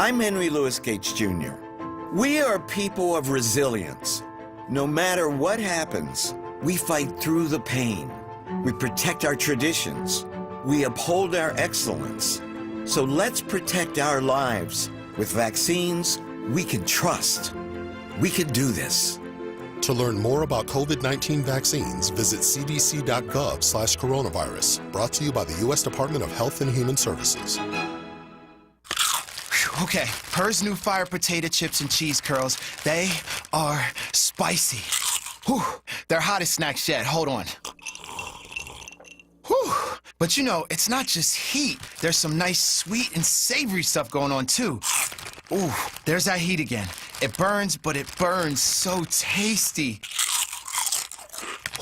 I'm Henry Louis Gates Jr. We are people of resilience. No matter what happens, we fight through the pain. We protect our traditions. We uphold our excellence. So let's protect our lives with vaccines we can trust. We can do this. To learn more about COVID-19 vaccines, visit cdc.gov/coronavirus. Brought to you by the U.S. Department of Health and Human Services. Okay, Her's new fire potato chips and cheese curls, they are spicy. Whew, they're hottest snacks yet. Hold on. Whew. But you know, it's not just heat. There's some nice sweet and savory stuff going on too. Ooh, there's that heat again. It burns, but it burns so tasty.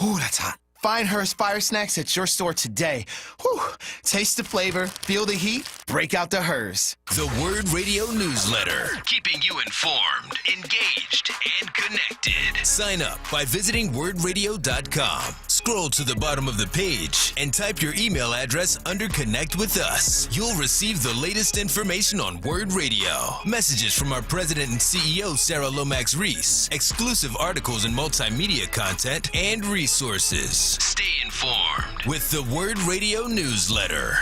Ooh, that's hot. Find Her's Fire Snacks at your store today. Whew. Taste the flavor, feel the heat, break out the Her's. The WURD Radio Newsletter, keeping you informed, engaged, and connected. Sign up by visiting wordradio.com. Scroll to the bottom of the page and type your email address under Connect with Us. You'll receive the latest information on WURD Radio, messages from our president and CEO, Sarah Lomax-Reese, exclusive articles and multimedia content, and resources. Stay informed with the WURD Radio Newsletter.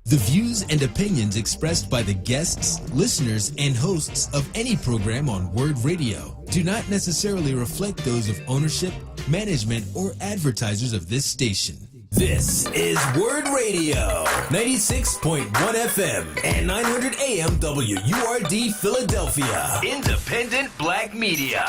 The views and opinions expressed by the guests, listeners, and hosts of any program on WURD Radio do not necessarily reflect those of ownership, management, or advertisers of this station. This is WURD Radio, 96.1 FM and 900 AM WURD Philadelphia. Independent Black Media.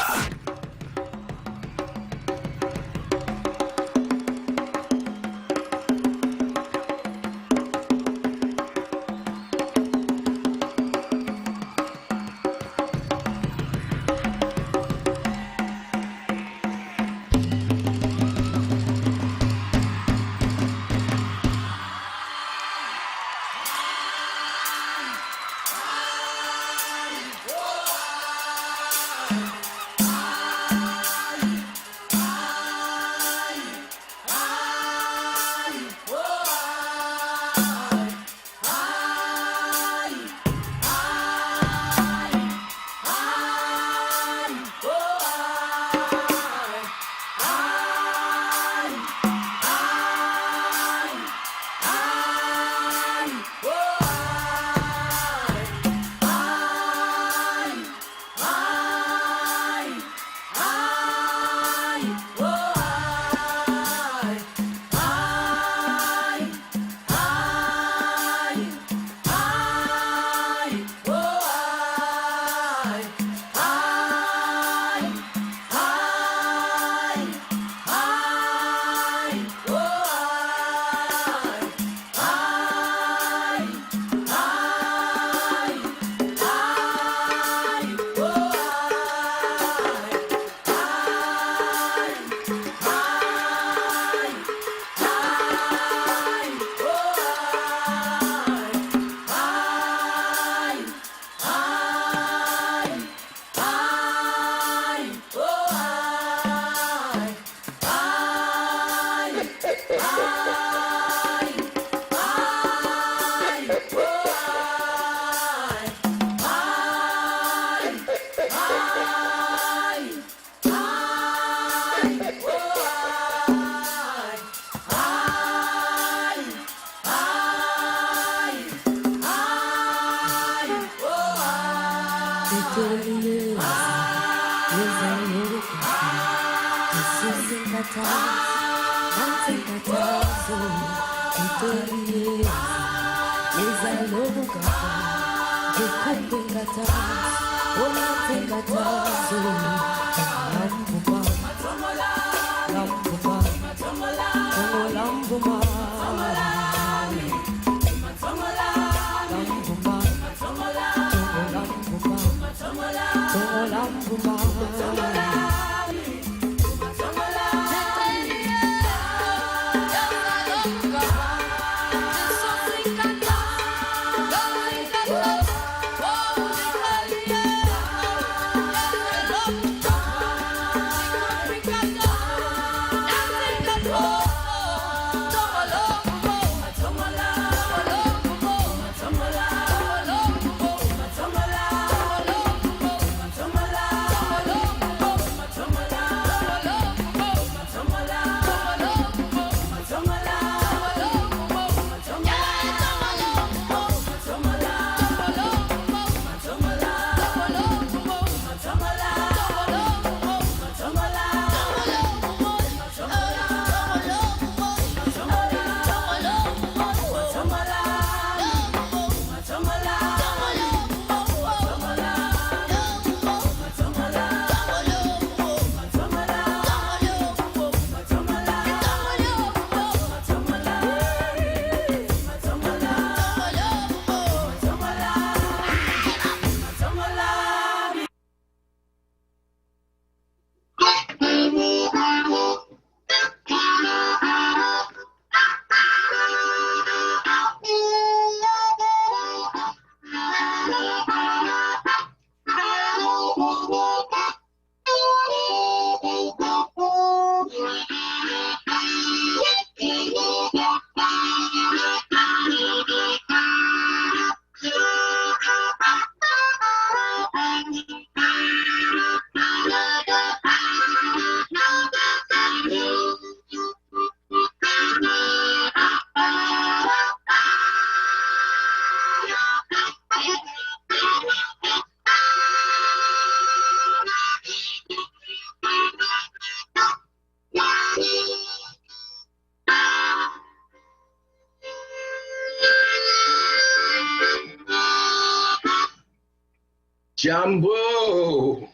Jumbo.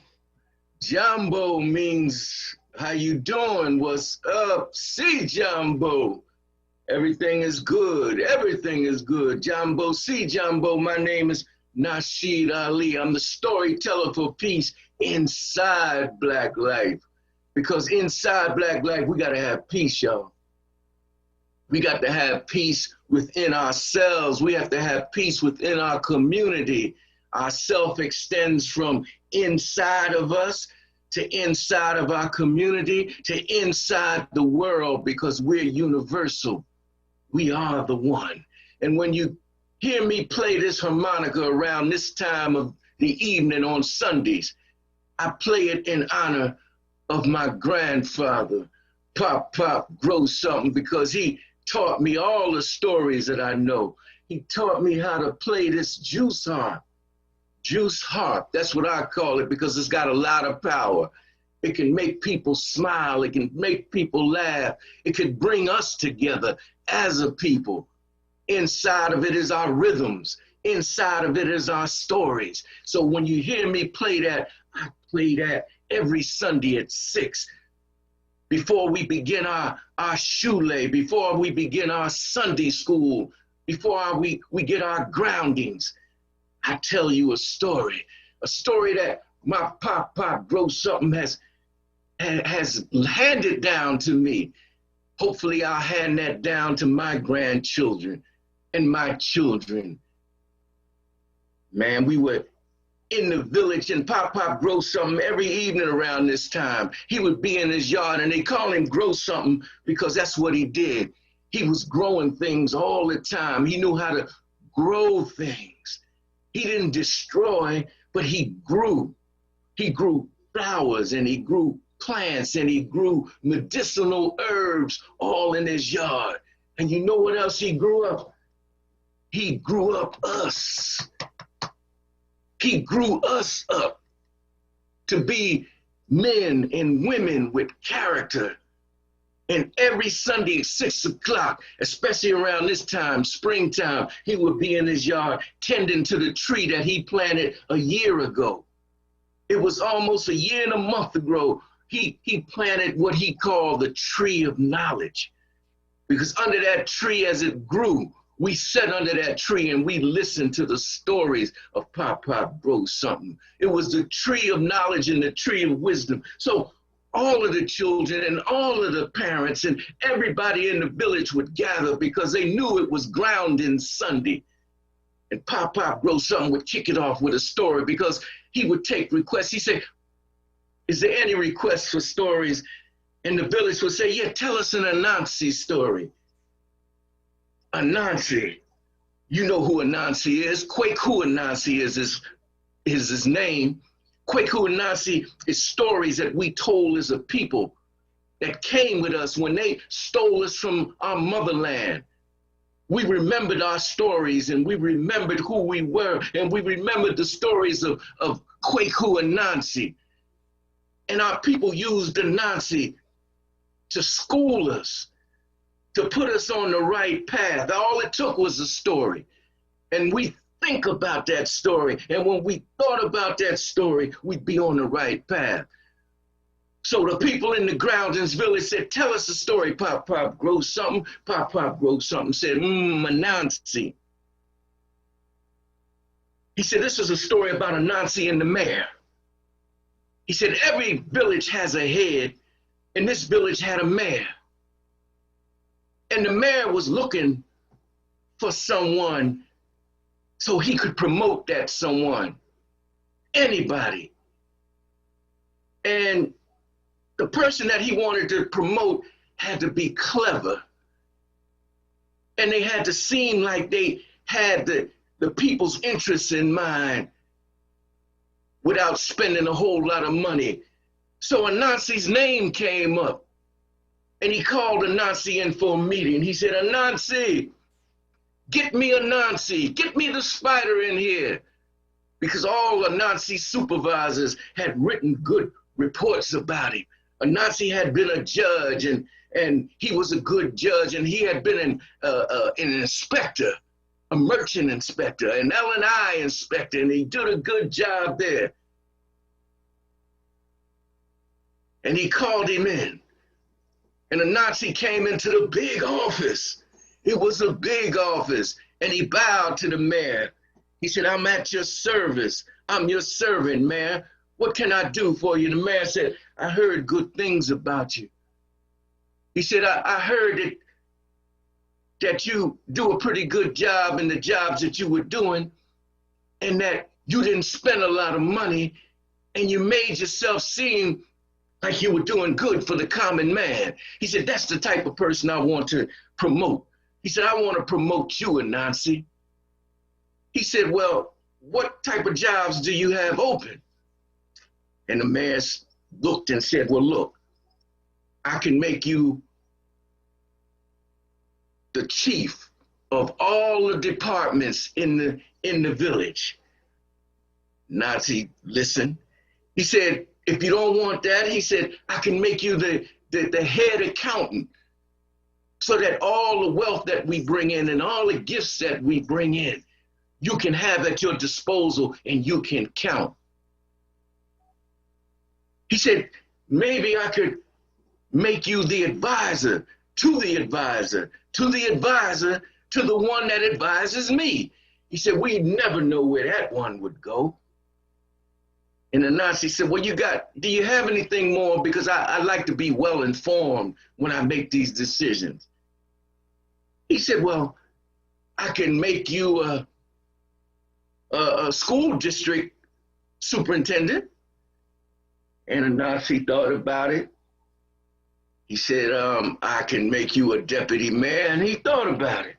Jumbo means how you doing? What's up? See, Jumbo. Everything is good. Everything is good. Jumbo, see, Jumbo. My name is Nasheed Ali. I'm the storyteller for peace inside Black life. Because inside Black life, we got to have peace, y'all. We got to have peace within ourselves. We have to have peace within our community. Our self extends from inside of us to inside of our community to inside the world because we're universal. We are the one. And when you hear me play this harmonica around this time of the evening on Sundays, I play it in honor of my grandfather, Pop Grow Something, because he taught me all the stories that I know. He taught me how to play this juice harp. Juice harp, that's what I call it because it's got a lot of power. It can make people smile. It can make people laugh. It could bring us together as a people. Inside of it is our rhythms. Inside of it is our stories. So when you hear me play that, I play that every Sunday at 6. Before we begin our shule, before we begin our Sunday school, before we get our groundings, I tell you a story that my Pop Grow Something has handed down to me. Hopefully I'll hand that down to my grandchildren and my children. Man, we were in the village and Pop Grow Something every evening around this time. He would be in his yard and they call him Grow Something because that's what he did. He was growing things all the time. He knew how to grow things. He didn't destroy, but he grew. He grew flowers and he grew plants and he grew medicinal herbs all in his yard. And you know what else he grew up? He grew up us. He grew us up to be men and women with character. And every Sunday at 6 o'clock, especially around this time, springtime, he would be in his yard tending to the tree that he planted a year ago. It was almost a year and a month ago. He planted what he called the tree of knowledge. Because under that tree, as it grew, we sat under that tree and we listened to the stories of Pop Grow Something. It was the tree of knowledge and the tree of wisdom. So all of the children and all of the parents and everybody in the village would gather because they knew it was Grounding Sunday. And Pop Grow Something would kick it off with a story because he would take requests. He said, is there any requests for stories? And the village would say, yeah, tell us an Anansi story. Anansi, you know who Anansi is. Kwaku Anansi is his name. Kwaku Anansi is stories that we told as a people that came with us when they stole us from our motherland. We remembered our stories and we remembered who we were and we remembered the stories of Kwaku Anansi. And our people used Anansi to school us, to put us on the right path. All it took was a story. And we think about that story. And when we thought about that story, we'd be on the right path. So the people in the Groundings village said, tell us a story, Pop Grow Something. Pop Grow Something said, Anansi. He said, this is a story about Anansi and the mayor. He said, every village has a head, and this village had a mayor. And the mayor was looking for someone so he could promote that someone, anybody. And the person that he wanted to promote had to be clever. And they had to seem like they had the people's interests in mind without spending a whole lot of money. So Anansi's name came up. And he called Anansi in for a meeting. He said, Anansi, get me Anansi, get me the spider in here. Because all Anansi's supervisors had written good reports about him. Anansi had been a judge and he was a good judge and he had been an inspector. a merchant inspector, an L&I inspector, and he did a good job there. And he called him in. And the Nazi came into the big office. It was a big office. And he bowed to the mayor. He said, I'm at your service. I'm your servant, mayor. What can I do for you? The mayor said, I heard good things about you. He said, I heard that you do a pretty good job in the jobs that you were doing, and that you didn't spend a lot of money, and you made yourself seem like you were doing good for the common man. He said, that's the type of person I want to promote. He said, I want to promote you, Anansi. He said, well, what type of jobs do you have open? And the mayor looked and said, well, look, I can make you the chief of all the departments in the village. Nazi listened. He said, if you don't want that, he said, I can make you the head accountant, so that all the wealth that we bring in and all the gifts that we bring in, you can have at your disposal and you can count. He said, maybe I could make you the advisor to the advisor, to the advisor, to the one that advises me. He said, we never know where that one would go. And the Nazi said, well, do you have anything more? Because I like to be well informed when I make these decisions. He said, well, I can make you a school district superintendent. And the Nazi thought about it. He said, I can make you a deputy mayor. And he thought about it.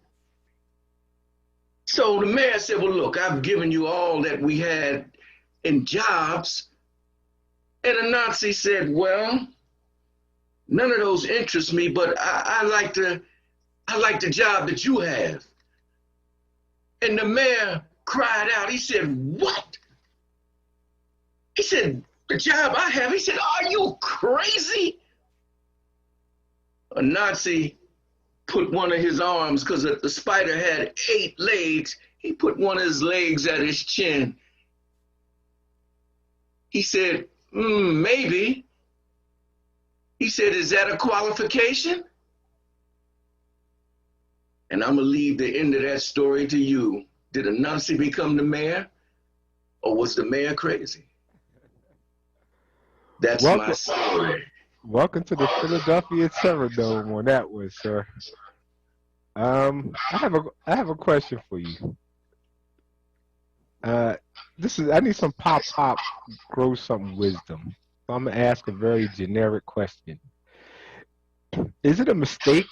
So the mayor said, well, look, I've given you all that we had in jobs. And the Nazi said, well, none of those interest me, but I like the job that you have. And the mayor cried out. He said, what? He said, the job I have. He said, are you crazy? A Nazi put one of his arms, because the spider had 8 legs, he put one of his legs at his chin. He said, maybe. He said, is that a qualification? And I'm going to leave the end of that story to you. Did a Nazi become the mayor, or was the mayor crazy? That's my story. Welcome to the Philadelphia Terrordome on that one, sir. I have a question for you. I need some pop grow some wisdom. So I'm gonna ask a very generic question. Is it a mistake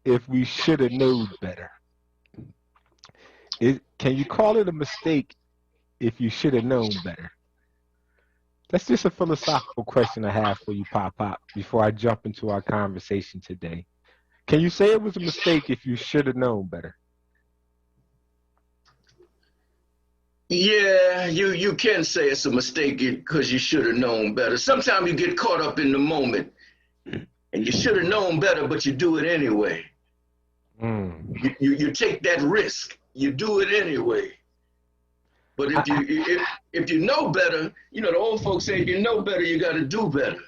if we should have known better? Can you call it a mistake if you should have known better? That's just a philosophical question I have for you, Pop, before I jump into our conversation today. Can you say it was a mistake if you should have known better? Yeah, you can say it's a mistake because you should have known better. Sometimes you get caught up in the moment and you should have known better, but you do it anyway. You take that risk. You do it anyway. But if you know better, you know, the old folks say, if you know better, you got to do better.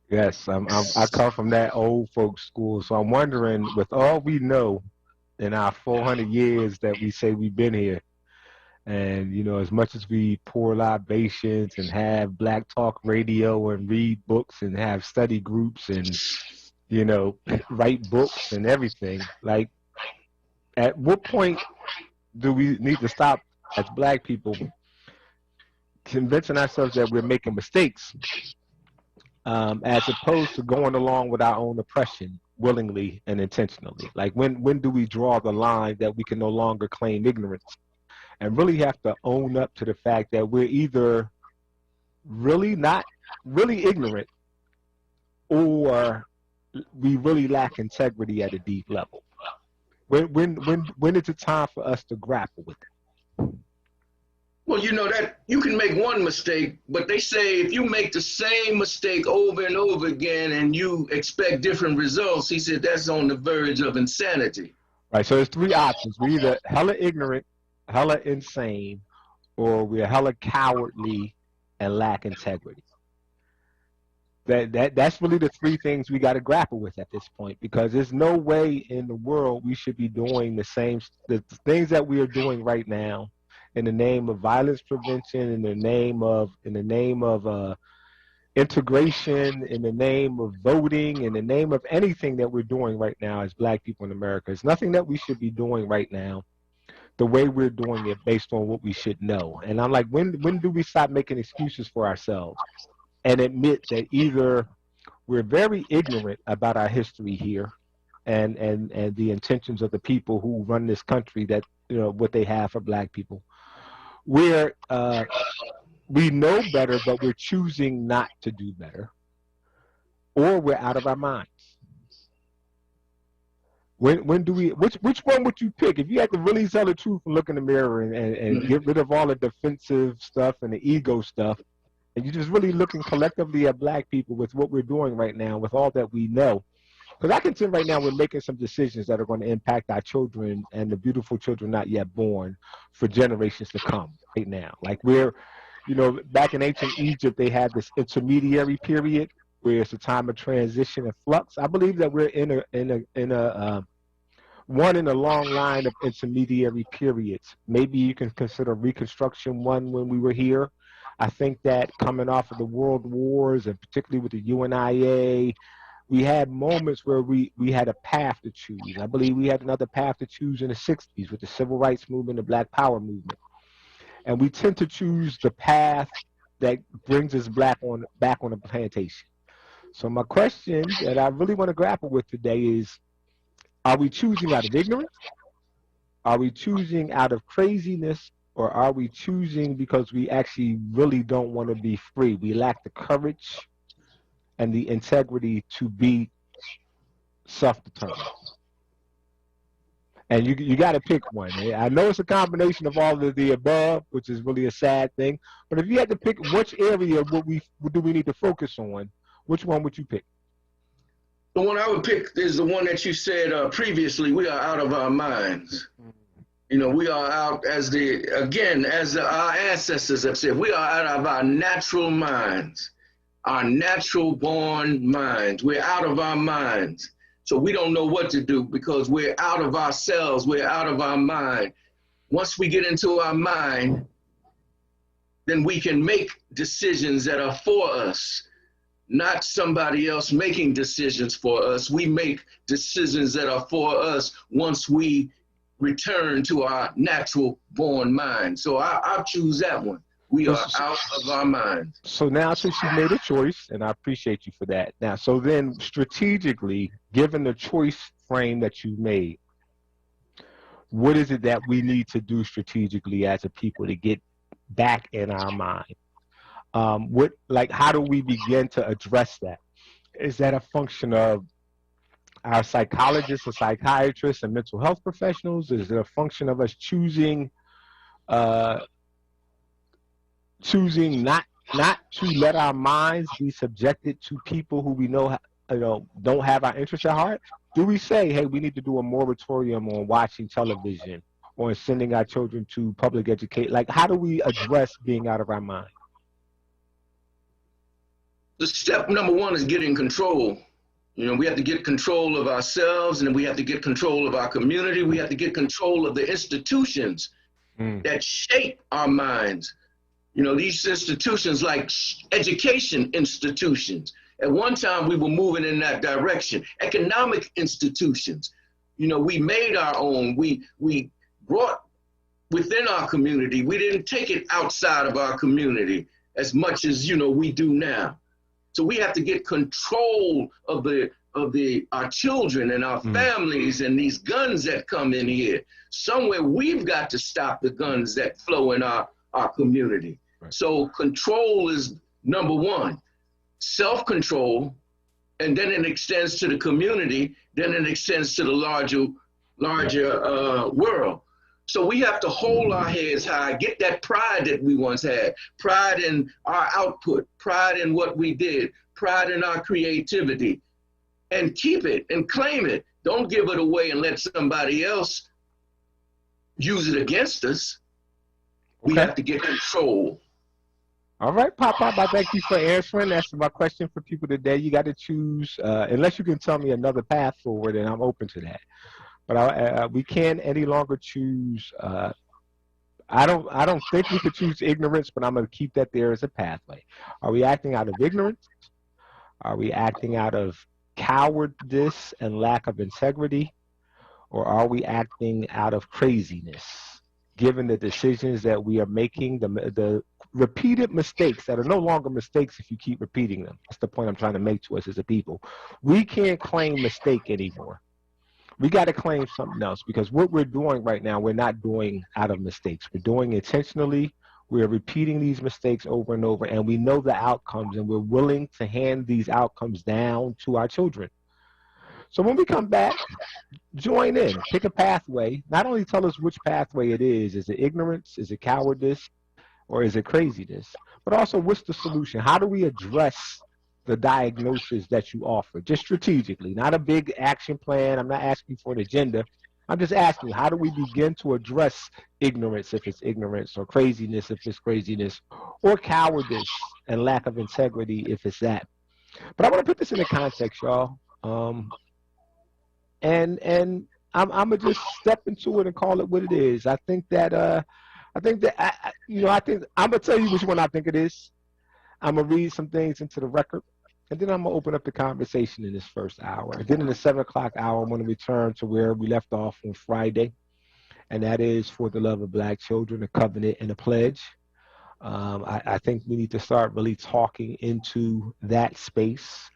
Yes, I come from that old folks school. So I'm wondering, with all we know in our 400 years that we say we've been here, and, you know, as much as we pour libations and have black talk radio and read books and have study groups and, you know, write books and everything, like, at what point do we need to stop as black people convincing ourselves that we're making mistakes, as opposed to going along with our own oppression willingly and intentionally? Like, when do we draw the line that we can no longer claim ignorance and really have to own up to the fact that we're either really not really ignorant, or we really lack integrity at a deep level? When is it time for us to grapple with it? Well, you know that you can make one mistake, but they say if you make the same mistake over and over again and you expect different results, he said that's on the verge of insanity. Right. So there's three options. We're either hella ignorant, hella insane, or we're hella cowardly and lack integrity. That's really the three things we got to grapple with at this point, because there's no way in the world we should be doing the things that we are doing right now in the name of violence prevention, in the name of integration, in the name of voting, in the name of anything that we're doing right now as Black people in America. It's nothing that we should be doing right now the way we're doing it based on what we should know. And I'm like, when do we stop making excuses for ourselves and admit that either we're very ignorant about our history here and the intentions of the people who run this country, that, you know, what they have for Black people. We know better, but we're choosing not to do better, or we're out of our minds. When do we? Which one would you pick if you had to really tell the truth and look in the mirror and get rid of all the defensive stuff and the ego stuff, and you're just really looking collectively at Black people with what we're doing right now, with all that we know? Because I can tell right now we're making some decisions that are going to impact our children and the beautiful children not yet born for generations to come right now. Like back in ancient Egypt, they had this intermediary period where it's a time of transition and flux. I believe that we're in a long line of intermediary periods. Maybe you can consider Reconstruction one when we were here. I think that coming off of the world wars, and particularly with the UNIA, we had moments where we had a path to choose. I believe we had another path to choose in the 60s with the Civil Rights Movement, the Black Power movement. And we tend to choose the path that brings us back on the plantation. So my question that I really want to grapple with today is, are we choosing out of ignorance? Are we choosing out of craziness? Or are we choosing because we actually really don't want to be free? We lack the courage and the integrity to be self-determined. And you got to pick one. I know it's a combination of all of the above, which is really a sad thing. But if you had to pick which area what do we need to focus on, which one would you pick? The one I would pick is the one that you said previously. We are out of our minds. You know, we are out our ancestors have said, we are out of our natural minds, our natural born minds. We're out of our minds. So we don't know what to do because we're out of ourselves. We're out of our mind. Once we get into our mind, then we can make decisions that are for us, not somebody else making decisions for us. We make decisions that are for us once we return to our natural born mind. So I'll choose that one. We are out of our minds. So now, since you made a choice, and I appreciate you for that. Now, so then strategically, given the choice frame that you made, what is it that we need to do strategically as a people to get back in our mind? How do we begin to address that? Is that a function of our psychologists and psychiatrists and mental health professionals? Is it a function of us choosing not to let our minds be subjected to people who we know don't have our interests at heart? Do we say, hey, we need to do a moratorium on watching television or sending our children to public education? Like, how do we address being out of our mind? The step number one is getting control. You know, we have to get control of ourselves, and then we have to get control of our community. We have to get control of the institutions that shape our minds. You know, these institutions like education institutions. At one time, we were moving in that direction. Economic institutions. You know, we made our own. We brought within our community. We didn't take it outside of our community as much as, you know, we do now. So we have to get control of our children and our families and these guns that come in here. Somewhere we've got to stop the guns that flow in our community. Right. So control is number one. Self-control, and then it extends to the community, then it extends to the larger world. So we have to hold our heads high, get that pride that we once had, pride in our output, pride in what we did, pride in our creativity, and keep it and claim it. Don't give it away and let somebody else use it against us. We Okay. have to get control. All right, Pop, I thank you for answering. That's my question for people today. You got to choose, unless you can tell me another path forward, and I'm open to that. But we can't any longer choose. I don't think we could choose ignorance, but I'm going to keep that there as a pathway. Are we acting out of ignorance? Are we acting out of cowardice and lack of integrity? Or are we acting out of craziness, given the decisions that we are making, the repeated mistakes that are no longer mistakes if you keep repeating them? That's the point I'm trying to make to us as a people. We can't claim mistake anymore. We got to claim something else, because what we're doing right now, we're not doing out of mistakes. We're doing intentionally. We're repeating these mistakes over and over, and we know the outcomes, and we're willing to hand these outcomes down to our children. So when we come back, join in, pick a pathway. Not only tell us which pathway it is it ignorance, is it cowardice, or is it craziness? But also, what's the solution? How do we address the diagnosis that you offer, just strategically, not a big action plan? I'm not asking for an agenda. I'm just asking, how do we begin to address ignorance if it's ignorance, or craziness if it's craziness, or cowardice and lack of integrity if it's that? But I want to put this in a context, y'all. And I'm gonna just step into it and call it what it is. I think I'm gonna tell you which one I think it is. I'm gonna read some things into the record, and then I'm gonna open up the conversation in this first hour. And then in the 7 o'clock hour, I'm gonna return to where we left off on Friday, and that is for the love of Black children, a covenant and a pledge. I think we need to start really talking into that space.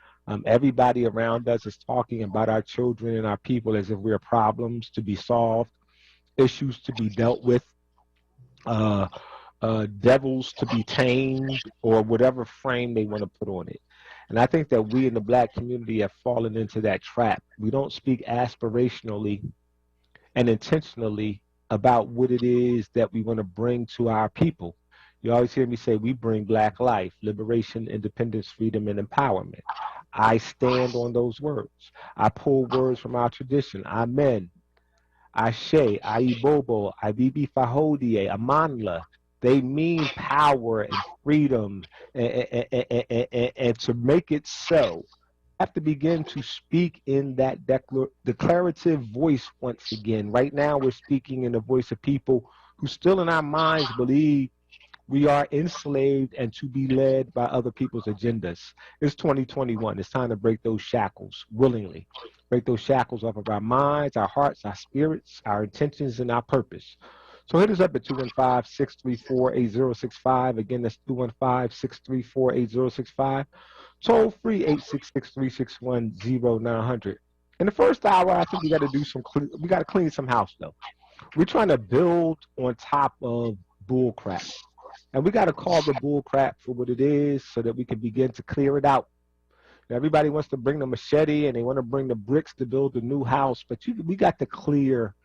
Everybody around us is talking about our children and our people as if we're problems to be solved, issues to be dealt with, devils to be tamed, or whatever frame they want to put on it. And I think that we in the Black community have fallen into that trap. We don't speak aspirationally and intentionally about what it is that we want to bring to our people. You always hear me say we bring Black life, liberation, independence, freedom, and empowerment. I stand on those words. I pull words from our tradition. Amen, Ashe, Aibobo, Ibibi Fahodie, Amanla. They mean power and freedom, and to make it so, have to begin to speak in that declarative voice once again. Right now, we're speaking in the voice of people who still in our minds believe we are enslaved and to be led by other people's agendas. It's 2021. It's time to break those shackles willingly. Break those shackles off of our minds, our hearts, our spirits, our intentions, and our purpose. So hit us up at 215-634-8065. Again, that's 215-634-8065. Toll free 866-361-0900. In the first hour, I think we got to clean some house though. We're trying to build on top of bull crap. And we got to call the bull crap for what it is so that we can begin to clear it out. Everybody wants to bring the machete and they want to bring the bricks to build a new house, but we got to clear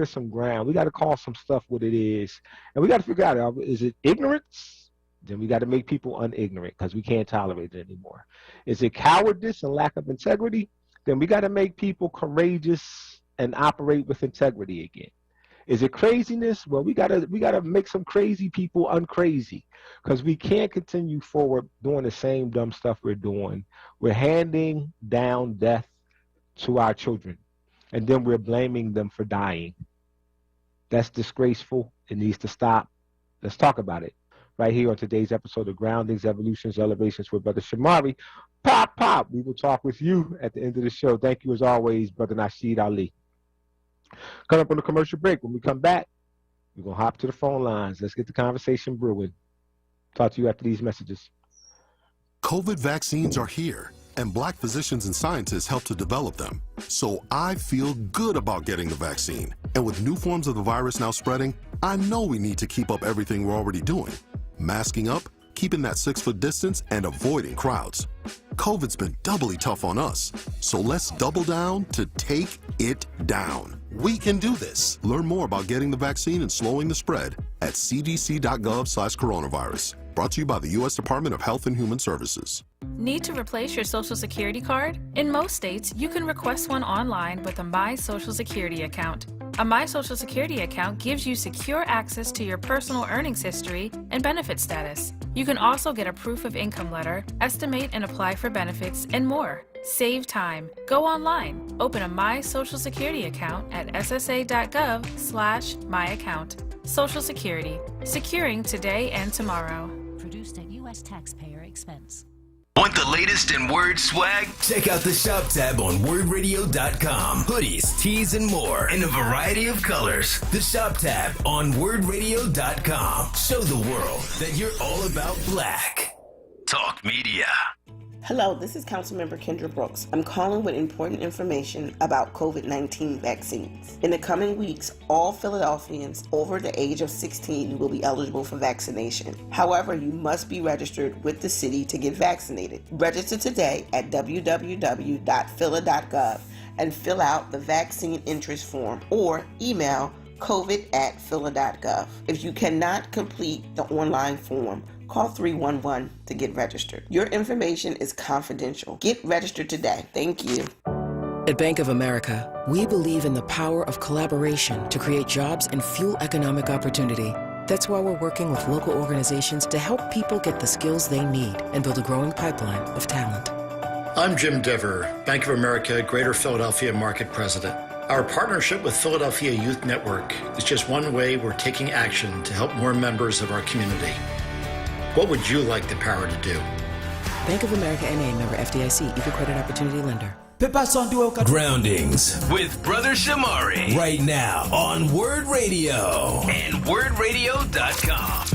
some ground. We got to call some stuff what it is. And we got to figure out, is it ignorance? Then we got to make people unignorant because we can't tolerate it anymore. Is it cowardice and lack of integrity? Then we got to make people courageous and operate with integrity again. Is it craziness? Well, we gotta make some crazy people uncrazy, because we can't continue forward doing the same dumb stuff we're doing. We're handing down death to our children, and then we're blaming them for dying. That's disgraceful. It needs to stop. Let's talk about it right here on today's episode of Groundings, Evolutions, Elevations with Brother Shamari. Pop. We will talk with you at the end of the show. Thank you as always, Brother Nasheed Ali. Coming up on the commercial break. When we come back, we're going to hop to the phone lines. Let's get the conversation brewing. Talk to you after these messages. COVID vaccines are here, and Black physicians and scientists help to develop them. So I feel good about getting the vaccine. And with new forms of the virus now spreading, I know we need to keep up everything we're already doing. Masking up, keeping that 6-foot distance, and avoiding crowds. COVID's been doubly tough on us, so let's double down to take it down. We can do this. Learn more about getting the vaccine and slowing the spread at cdc.gov/coronavirus. Brought to you by the U.S. Department of Health and Human Services. Need to replace your Social Security card? In most states, you can request one online with a My Social Security account. A My Social Security account gives you secure access to your personal earnings history and benefit status. You can also get a proof of income letter, estimate and apply for benefits, and more. Save time. Go online. Open a My Social Security account at ssa.gov/myaccount. Social Security. Securing today and tomorrow. Produced at U.S. taxpayer expense. Want the latest in Word swag? Check out the shop tab on WURDradio.com. Hoodies, tees, and more in a variety of colors. The shop tab on WURDradio.com. Show the world that you're all about black. Talk Media. Hello, this is Councilmember Kendra Brooks. I'm calling with important information about COVID-19 vaccines. In the coming weeks, all Philadelphians over the age of 16 will be eligible for vaccination. However, you must be registered with the city to get vaccinated. Register today at www.phila.gov and fill out the vaccine interest form or email covid@phila.gov. If you cannot complete the online form, call 311 to get registered. Your information is confidential. Get registered today. Thank you. At Bank of America, we believe in the power of collaboration to create jobs and fuel economic opportunity. That's why we're working with local organizations to help people get the skills they need and build a growing pipeline of talent. I'm Jim Dever, Bank of America Greater Philadelphia Market President. Our partnership with Philadelphia Youth Network is just one way we're taking action to help more members of our community. What would you like the power to do? Bank of America N.A. member FDIC, equal credit opportunity lender. Groundings with Brother Shamari right now on Word Radio and WURDradio.com.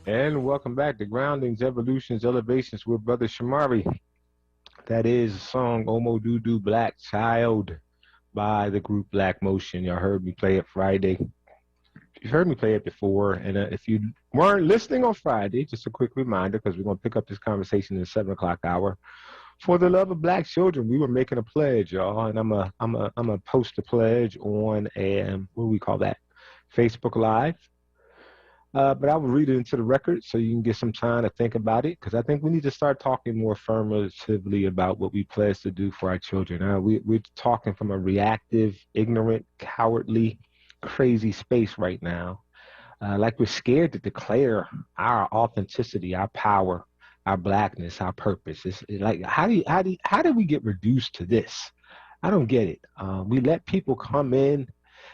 And welcome back to Groundings, Evolutions, Elevations with Brother Shamari. That is a song, Omo Doo Doo Black Child by the group Black Motion. Y'all heard me play it Friday. You've heard me play it before. And if you weren't listening on Friday, just a quick reminder, because we're going to pick up this conversation in the 7 o'clock hour. For the love of black children, we were making a pledge, y'all. And I'm a post a pledge on what do we call that? Facebook Live. But I will read it into the record so you can get some time to think about it, because I think we need to start talking more affirmatively about what we pledge to do for our children. We're talking from a reactive, ignorant, cowardly, crazy space right now. Like we're scared to declare our authenticity, our power, our blackness, our purpose. It's like, how do we get reduced to this? I don't get it. We let people come in,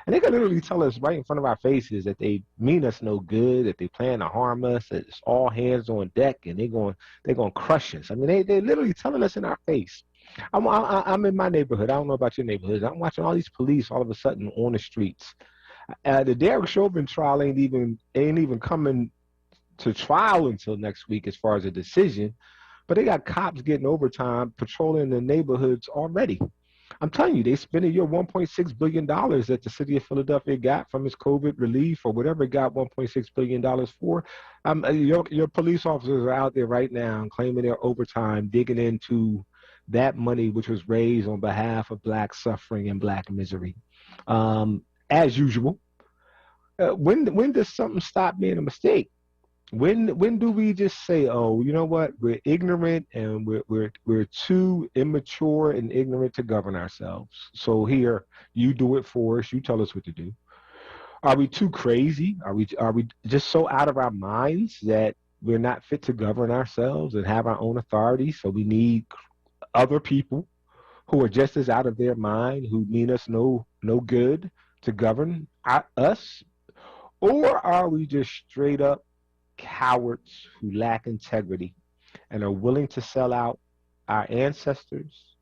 and they can literally tell us right in front of our faces that they mean us no good, that they plan to harm us, that it's all hands on deck, and they're going to crush us. I mean, they're literally telling us in our face. I'm in my neighborhood. I don't know about your neighborhood. I'm watching all these police all of a sudden on the streets. The Derek Chauvin trial ain't even coming to trial until next week as far as a decision, but they got cops getting overtime patrolling the neighborhoods already. I'm telling you, they spending your $1.6 billion that the city of Philadelphia got from its COVID relief or whatever it got $1.6 billion for. Your police officers are out there right now claiming their overtime, digging into that money which was raised on behalf of Black suffering and Black misery. As usual, when does something stop being a mistake? When do we just say, oh, you know what, we're ignorant and we're too immature and ignorant to govern ourselves. So here, you do it for us. You tell us what to do. Are we too crazy? Are we just so out of our minds that we're not fit to govern ourselves and have our own authority? So we need other people who are just as out of their mind, who mean us no good to govern us? Or are we just straight up cowards who lack integrity and are willing to sell out our ancestors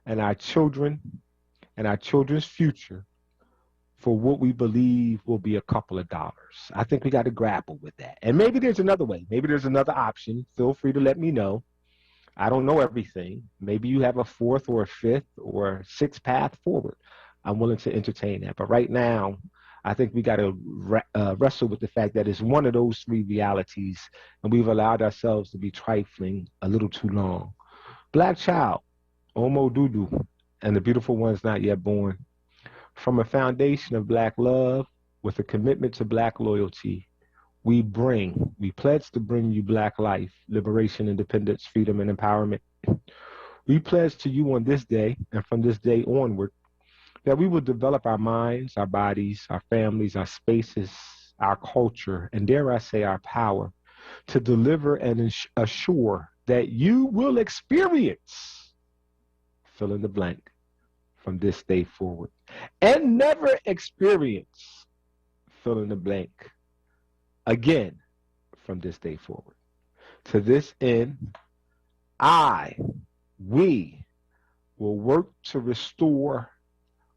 and our children and our children's future for what we believe will be a couple of dollars? I think we got to grapple with that. And maybe there's another way. Maybe there's another option. Feel free to let me know. I don't know everything. Maybe you have a fourth or a fifth or sixth path forward. I'm willing to entertain that. But right now, I think we got to wrestle with the fact that it's one of those three realities, and we've allowed ourselves to be trifling a little too long. Black child, Omo Dudu, and the beautiful ones not yet born. From a foundation of Black love with a commitment to Black loyalty, we pledge to bring you Black life, liberation, independence, freedom, and empowerment. We pledge to you on this day, and from this day onward, that we will develop our minds, our bodies, our families, our spaces, our culture, and dare I say our power to deliver and assure that you will experience, fill in the blank, from this day forward, and never experience, fill in the blank, again from this day forward. To this end, we will work to restore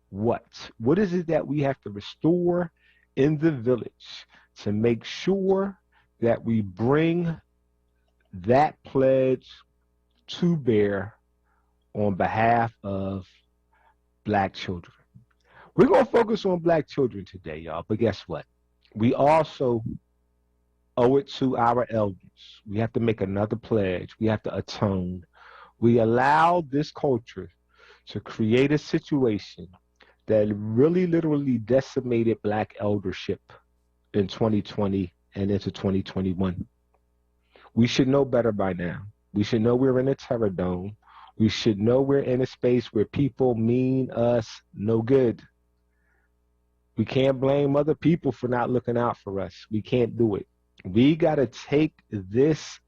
what? What is it that we have to restore in the village to make sure that we bring that pledge to bear on behalf of Black children? We're going to focus on Black children today, y'all, but guess what? We also owe it to our elders. We have to make another pledge. We have to atone. We allowed this culture to create a situation that really literally decimated Black eldership in 2020 and into 2021. We should know better by now. We should know we're in a terror dome. We should know we're in a space where people mean us no good. We can't blame other people for not looking out for us. We can't do it. We got to take this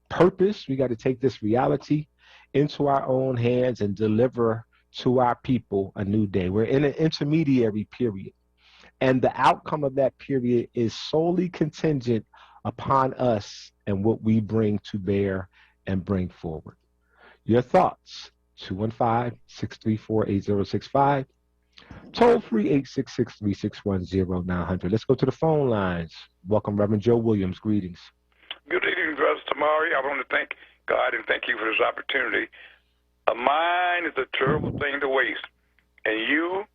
purpose, we got to take this reality into our own hands and deliver to our people a new day. We're in an intermediary period, and the outcome of that period is solely contingent upon us and what we bring to bear and bring forward. Your thoughts, 215-634-8065, toll free 866-361-0900. Let's go to the phone lines. Welcome, Reverend Joe Williams. Greetings. Good evening, Brother Tamari. I want to thank God and thank you for this opportunity. A mind is a terrible thing to waste. And you,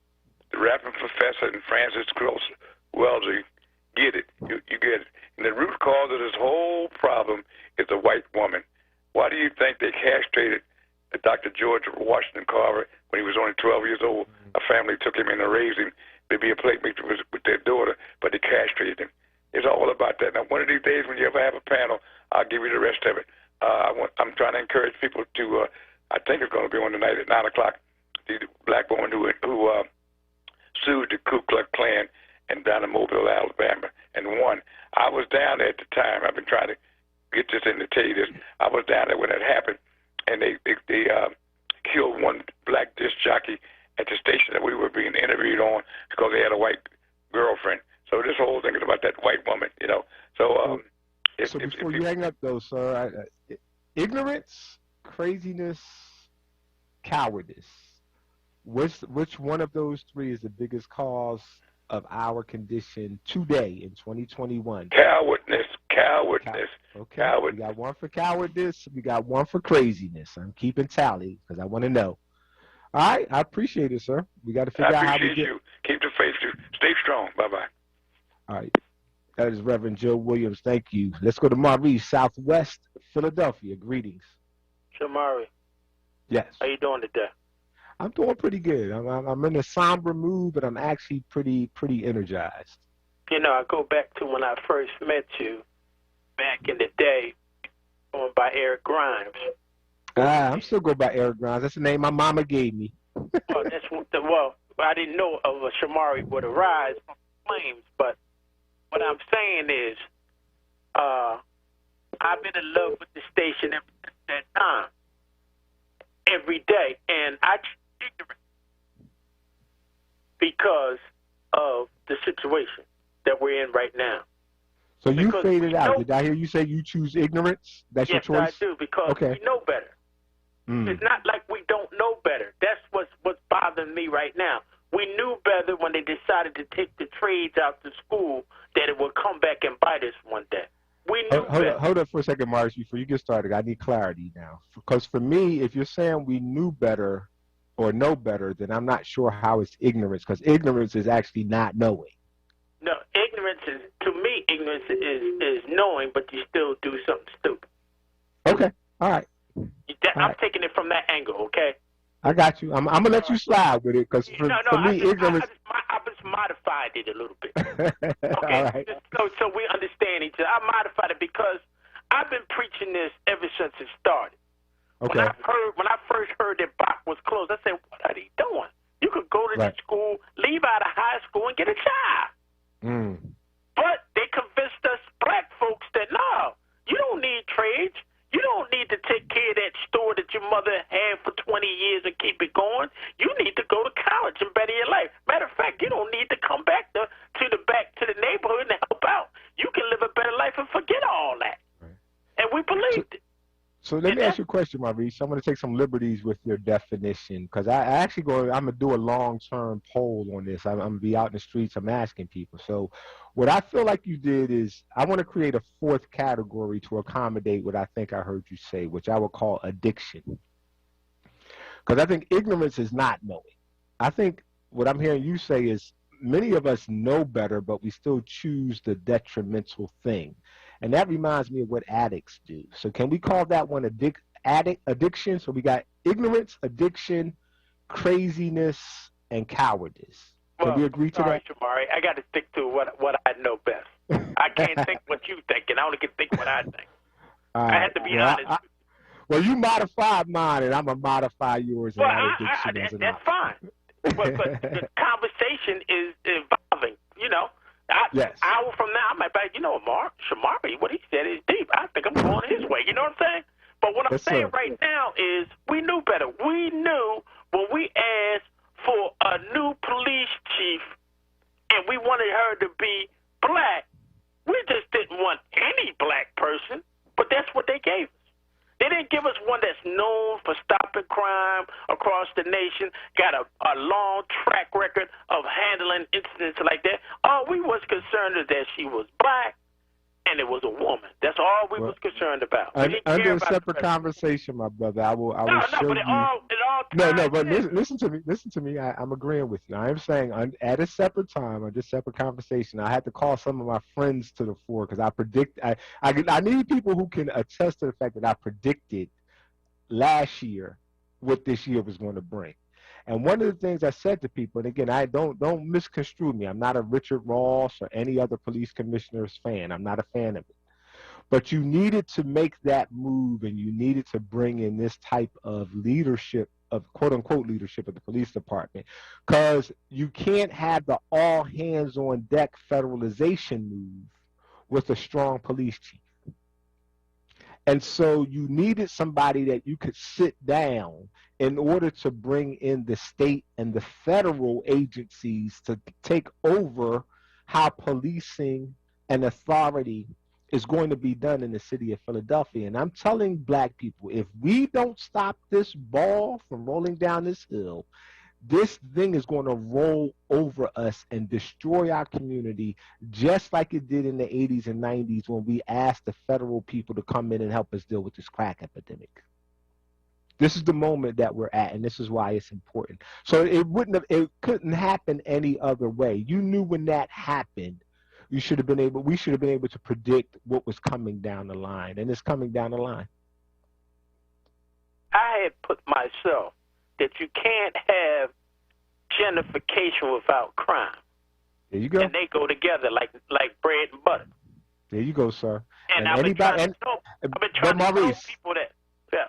the Reverend Professor and Francis Gross Wellesley, get it. You get it. And the root cause of this whole problem is a white woman. Why do you think they castrated Dr. George Washington Carver when he was only 12 years old? A family took him in and raised him to be a playmate with their daughter, but they castrated him. It's all about that. Now, one of these days when you ever have a panel, I'll give you the rest of it. I'm trying to encourage people to, I think it's going to be on tonight at 9 o'clock, the black woman who sued the Ku Klux Klan and down in Mobile, Alabama, and won. I was down there at the time. I've been trying to get this in to tell you this. I was down there when it happened, and they killed one black disc jockey at the station that we were being interviewed on because they had a white girlfriend. So this whole thing is about that white woman, you know. So, before you hang up, though, sir, ignorance, craziness, cowardice. Which one of those three is the biggest cause of our condition today in 2021? Cowardness. Okay. We got one for cowardice. We got one for craziness. I'm keeping tally because I want to know. All right, I appreciate it, sir. We got to figure out how we get. You. Keep the faith. Stay strong. Bye-bye. All right. That is Reverend Joe Williams. Thank you. Let's go to Maurice, Southwest Philadelphia. Greetings. Shamari. Yes. How you doing today? I'm doing pretty good. I'm in a somber mood, but I'm actually pretty energized. You know, I go back to when I first met you back in the day, going by Eric Grimes. I'm still going by Eric Grimes. That's the name my mama gave me. Well, I didn't know of a Shamari with a rise from flames, but what I'm saying is, I've been in love with the station ever since that time, every day, and I choose ignorance because of the situation that we're in right now. So you faded out. Did I hear you say you choose ignorance? That's your choice? Yes, I do, because we know better. It's not like we don't know better. That's what's bothering me right now. We knew better when they decided to take the trades out to school that it would come back and bite us one day. We knew better. Hold up for a second, Marsh, before you get started. I need clarity now. Because for me, if you're saying we knew better or know better, then I'm not sure how it's ignorance, because ignorance is actually not knowing. No, ignorance is, to me, ignorance is knowing, but you still do something stupid. Okay, all right. I'm taking it from that angle, okay? I got you. I'm going to let you slide with it, because for me, ignorance... I just modified it a little bit. All Okay, right. so we understand each other. I modified it because I've been preaching this ever since it started. Okay. When I first heard that Bach was closed, I said, what are they doing? You could go to the school, leave out of high school, and get a job. But they convinced us black folks that, no, you don't need trades. You don't need to take care of that store that your mother had for 20 years and keep it going. You need to go to college and better your life. Matter of fact, you don't need to come back to the neighborhood and help out. You can live a better life and forget all that. Right. And we believed it. So let me ask you a question, Maurice. I'm going to take some liberties with your definition, because I'm going to do a long-term poll on this. I'm going to be out in the streets. I'm asking people. So what I feel like you did is I want to create a fourth category to accommodate what I think I heard you say, which I would call addiction. Because I think ignorance is not knowing. I think what I'm hearing you say is many of us know better, but we still choose the detrimental thing. And that reminds me of what addicts do. So can we call that one addiction? So we got ignorance, addiction, craziness, and cowardice. Can we agree to that? Shamari, I got to stick to what I know best. I can't think what you think, and I only can think what I think. I have to be honest. Well, you modified mine, and I'm going to modify yours. Well, that's fine. But the conversation is evolving, you know. An hour from now, I might be, Shamari, what he said is deep. I think I'm going his way. You know what I'm saying? But what I'm saying right now is we knew better. We knew when we asked for a new police chief and we wanted her to be black, we just didn't want any black person, but that's what they gave us. They didn't give us one that's known for stopping crime across the nation, got a long track record of handling incidents like that. All we was concerned is that she was black and it was a woman. That's all we was concerned about. Under a separate conversation, my brother, I will show you. But listen to me. I'm agreeing with you. I am saying at a separate time, under separate conversation, I had to call some of my friends to the fore because I need people who can attest to the fact that I predicted last year what this year was going to bring. And one of the things I said to people, and again, I don't misconstrue me. I'm not a Richard Ross or any other police commissioner's fan. I'm not a fan of it. But you needed to make that move, and you needed to bring in this type of leadership, of quote-unquote leadership of the police department, because you can't have the all-hands-on-deck federalization move with a strong police chief. And so you needed somebody that you could sit down in order to bring in the state and the federal agencies to take over how policing and authority is going to be done in the city of Philadelphia. And I'm telling black people, if we don't stop this ball from rolling down this hill, this thing is going to roll over us and destroy our community just like it did in the 80s and 90s when we asked the federal people to come in and help us deal with this crack epidemic. This is the moment that we're at, and this is why it's important. So it couldn't happen any other way. You knew when that happened, we should have been able to predict what was coming down the line, and it's coming down the line. I had put myself that you can't have gentrification without crime. There you go. And they go together like bread and butter. There you go, sir. And I've been trying to tell people that. Yeah.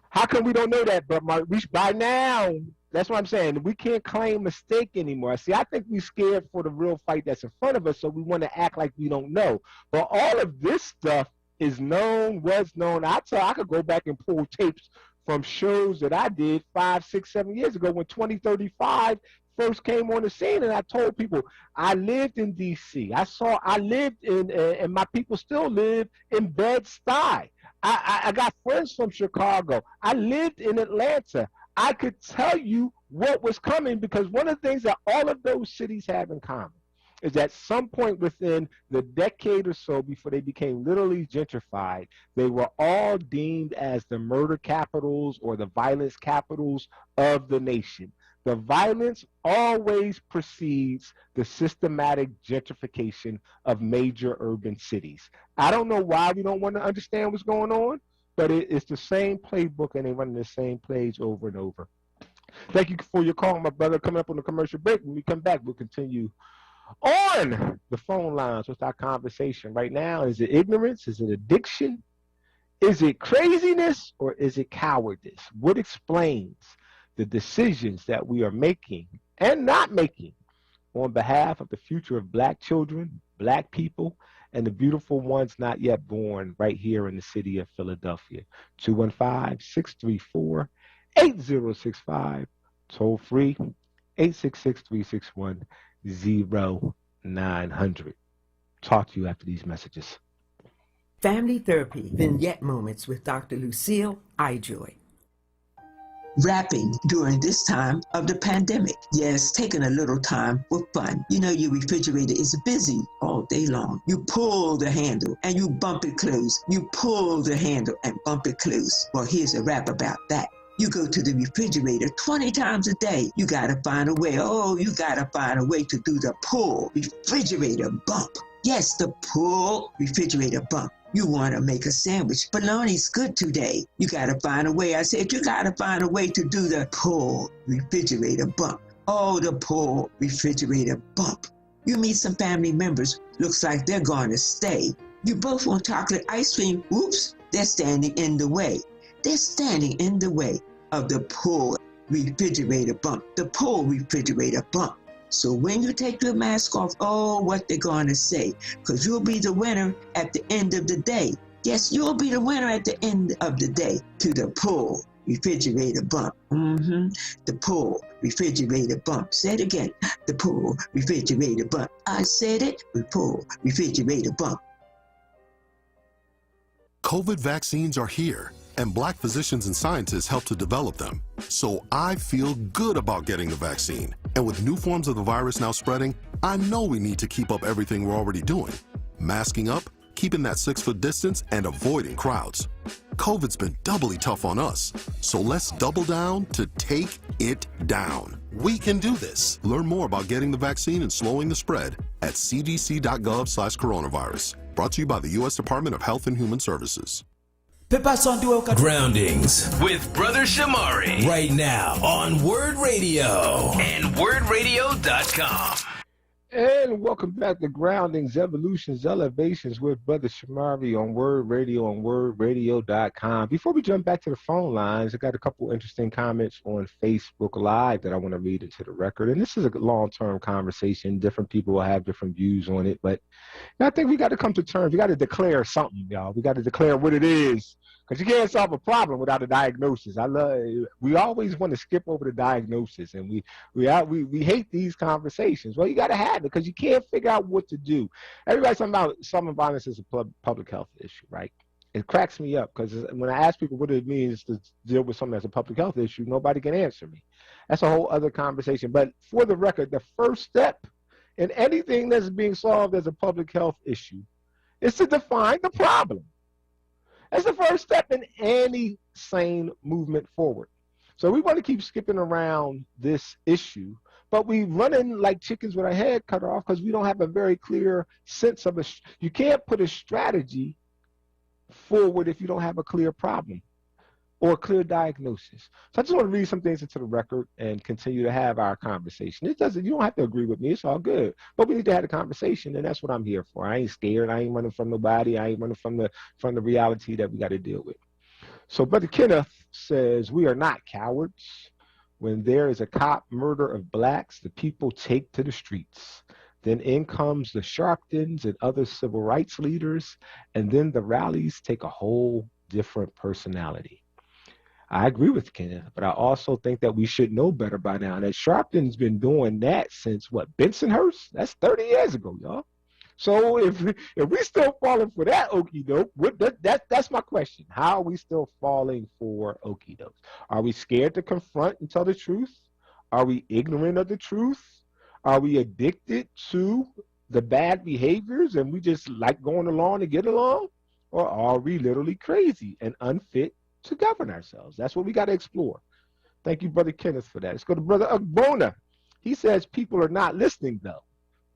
How come we don't know that, but Maurice, by now, that's what I'm saying. We can't claim mistake anymore. See, I think we're scared for the real fight that's in front of us, so we want to act like we don't know. But all of this stuff is known, was known. I could go back and pull tapes from shows that I did 5, 6, 7 years ago when 2035 first came on the scene, and I told people I lived in D.C. I lived in, and my people still live in Bed-Stuy. I got friends from Chicago. I lived in Atlanta. I could tell you what was coming because one of the things that all of those cities have in common is at some point within the decade or so before they became literally gentrified, they were all deemed as the murder capitals or the violence capitals of the nation. The violence always precedes the systematic gentrification of major urban cities. I don't know why we don't want to understand what's going on, but it's the same playbook and they run the same plays over and over. Thank you for your call, my brother. Coming up on the commercial break. When we come back, we'll continue on the phone lines with our conversation. Right now, is it ignorance? Is it addiction? Is it craziness? Or is it cowardice? What explains the decisions that we are making and not making on behalf of the future of black children, black people, and the beautiful ones not yet born right here in the city of Philadelphia? 215-634-8065, toll free, 866-361-0900. Talk to you after these messages. Family Therapy Vignette Moments with Dr. Lucille Ijoy. Rapping during this time of the pandemic. Yes, taking a little time for fun. You know, your refrigerator is busy all day long. You pull the handle and you bump it closed. You pull the handle and bump it closed. Well, here's a rap about that. You go to the refrigerator 20 times a day. You gotta find a way. Oh, you gotta find a way to do the pull refrigerator bump. Yes, the pull refrigerator bump. You want to make a sandwich. Bologna's good today. You got to find a way. I said, you got to find a way to do the pull refrigerator bump. Oh, the pull refrigerator bump. You meet some family members. Looks like they're going to stay. You both want chocolate ice cream. Oops, they're standing in the way. They're standing in the way of the pull refrigerator bump. The pull refrigerator bump. So when you take your mask off, oh, what they're going to say, because you'll be the winner at the end of the day. Yes, you'll be the winner at the end of the day to the pull refrigerator bump. The pull refrigerator bump. Say it again. The pull refrigerator bump. I said it. The pull refrigerator bump. COVID vaccines are here, and black physicians and scientists help to develop them. So I feel good about getting the vaccine. And with new forms of the virus now spreading, I know we need to keep up everything we're already doing. Masking up, keeping that 6-foot distance, and avoiding crowds. COVID's been doubly tough on us. So let's double down to take it down. We can do this. Learn more about getting the vaccine and slowing the spread at cdc.gov/coronavirus. Brought to you by the U.S. Department of Health and Human Services. Groundings with Brother Shamari right now on WURD Radio and WURDradio.com. And welcome back to Groundings, Evolutions, Elevations with Brother Shamari on WURD Radio and WURDradio.com. Before we jump back to the phone lines, I got a couple interesting comments on Facebook Live that I want to read into the record. And this is a long-term conversation. Different people will have different views on it. But I think we got to come to terms. We got to declare something, y'all. We got to declare what it is. Because you can't solve a problem without a diagnosis. We always want to skip over the diagnosis, and we hate these conversations. Well, you got to have it because you can't figure out what to do. Everybody's talking about summer violence is a public health issue, right? It cracks me up because when I ask people what it means to deal with something that's a public health issue, nobody can answer me. That's a whole other conversation. But for the record, the first step in anything that's being solved as a public health issue is to define the problem. That's the first step in any sane movement forward. So we want to keep skipping around this issue, but we running like chickens with our head cut off because we don't have a very clear sense of you can't put a strategy forward if you don't have a clear problem or a clear diagnosis. So I just want to read some things into the record and continue to have our conversation. You don't have to agree with me. It's all good. But we need to have a conversation, and that's what I'm here for. I ain't scared. I ain't running from nobody. I ain't running from the reality that we got to deal with. So Brother Kenneth says, we are not cowards. When there is a cop murder of blacks, the people take to the streets. Then in comes the Sharptons and other civil rights leaders, and then the rallies take a whole different personality. I agree with Kenneth, but I also think that we should know better by now. That Sharpton's been doing that since what, Bensonhurst? That's 30 years ago, y'all. So if we still falling for that okie doke, that's my question. How are we still falling for okie dokes? Are we scared to confront and tell the truth? Are we ignorant of the truth? Are we addicted to the bad behaviors and we just like going along to get along? Or are we literally crazy and unfit to govern ourselves? That's what we got to explore. Thank you, Brother Kenneth, for that. Let's go to Brother Ugbona. He says people are not listening, though.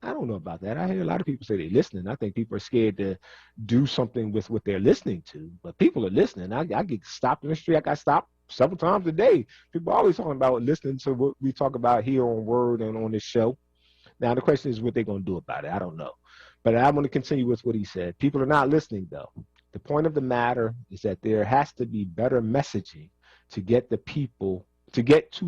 I don't know about that. I hear a lot of people say they're listening. I think people are scared to do something with what they're listening to, but people are listening. I get stopped in the street. I got stopped several times a day. People are always talking about listening to what we talk about here on WURD and on this show. Now, the question is what they're going to do about it. I don't know. But I'm going to continue with what he said. People are not listening, though. The point of the matter is that there has to be better messaging to get to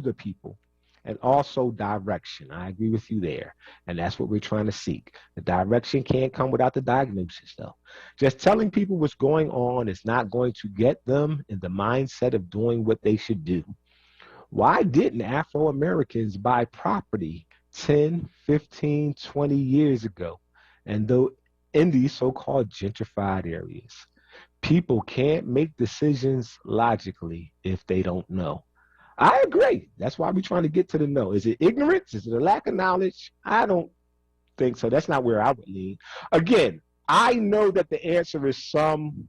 the people, and also direction. I agree with you there, and that's what we're trying to seek. The direction can't come without the diagnosis, though. Just telling people what's going on is not going to get them in the mindset of doing what they should do. Why didn't Afro-Americans buy property 10, 15, 20 years ago, and though in these so-called gentrified areas? People can't make decisions logically if they don't know. I agree. That's why we're trying to get to the know. Is it ignorance? Is it a lack of knowledge? I don't think so. That's not where I would lean. Again, I know that the answer is some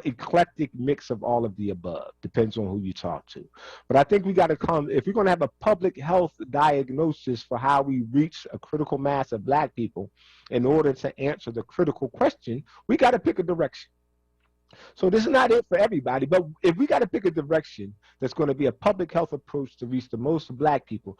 eclectic mix of all of the above. Depends on who you talk to. But I think we got to if we're going to have a public health diagnosis for how we reach a critical mass of black people, in order to answer the critical question, we got to pick a direction. So this is not it for everybody, but if we got to pick a direction that's going to be a public health approach to reach the most black people,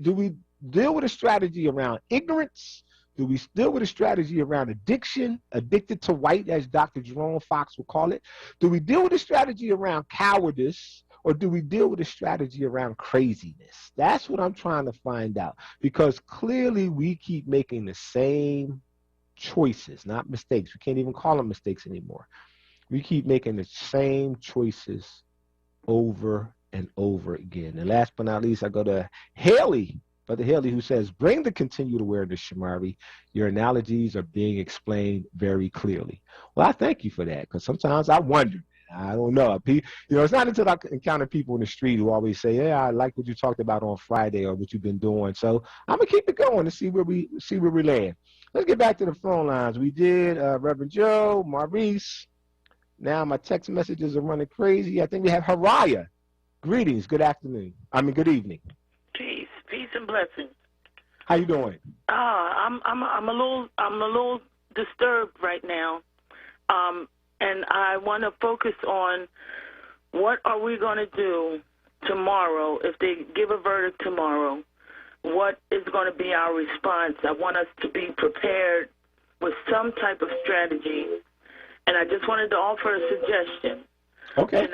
do we deal with a strategy around ignorance? Do we deal with a strategy around addiction, addicted to white, as Dr. Jerome Fox would call it? Do we deal with a strategy around cowardice, or do we deal with a strategy around craziness? That's what I'm trying to find out, because clearly we keep making the same choices, not mistakes. We can't even call them mistakes anymore. We keep making the same choices over and over again. And last but not least, I go to Haley, Brother Haley, who says, bring the continued awareness, Shamari. Your analogies are being explained very clearly. Well, I thank you for that, because sometimes I wonder. I don't know. It's not until I encounter people in the street who always say, yeah, I like what you talked about on Friday or what you've been doing. So I'm going to keep it going to see where we land. Let's get back to the phone lines. We did Reverend Joe, Maurice. Now my text messages are running crazy. I think we have Haraya. Greetings. Good afternoon. Good evening. Peace and blessings. How you doing? I'm a little disturbed right now, and I want to focus on what are we going to do tomorrow if they give a verdict tomorrow. What is going to be our response? I want us to be prepared with some type of strategy. And I just wanted to offer a suggestion. Okay.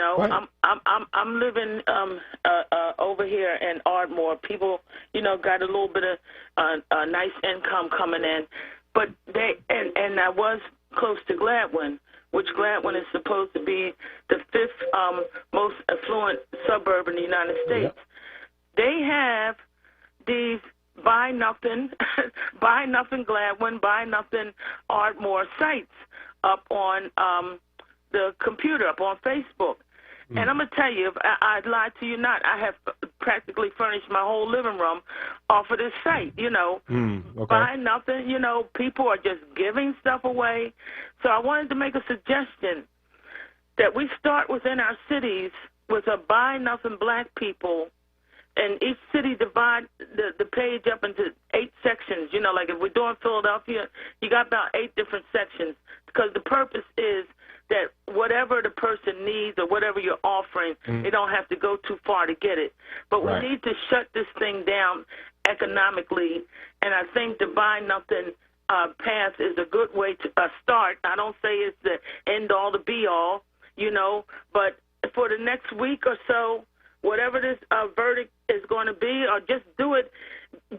I'm living over here in Ardmore. People, got a little bit of nice income coming in, but and I was close to Gladwin, which Gladwin is supposed to be the fifth most affluent suburb in the United States. Yep. They have these buy nothing Gladwin, buy nothing Ardmore sites up on the computer, up on Facebook. And I'm going to tell you, I lied to you not, I have practically furnished my whole living room off of this site, you know. Okay. Buy nothing, you know. People are just giving stuff away. So I wanted to make a suggestion that we start within our cities with a Buy Nothing Black People, and each city divide the page up into 8 sections. You know, like if we're doing Philadelphia, you got about 8 different sections, because the purpose is that whatever the person needs or whatever you're offering, they don't have to go too far to get it. But we need to shut this thing down economically, and I think the Buy Nothing path is a good way to start. I don't say it's the end-all, the be-all, you know, but for the next week or so, whatever this verdict is going to be, or just do it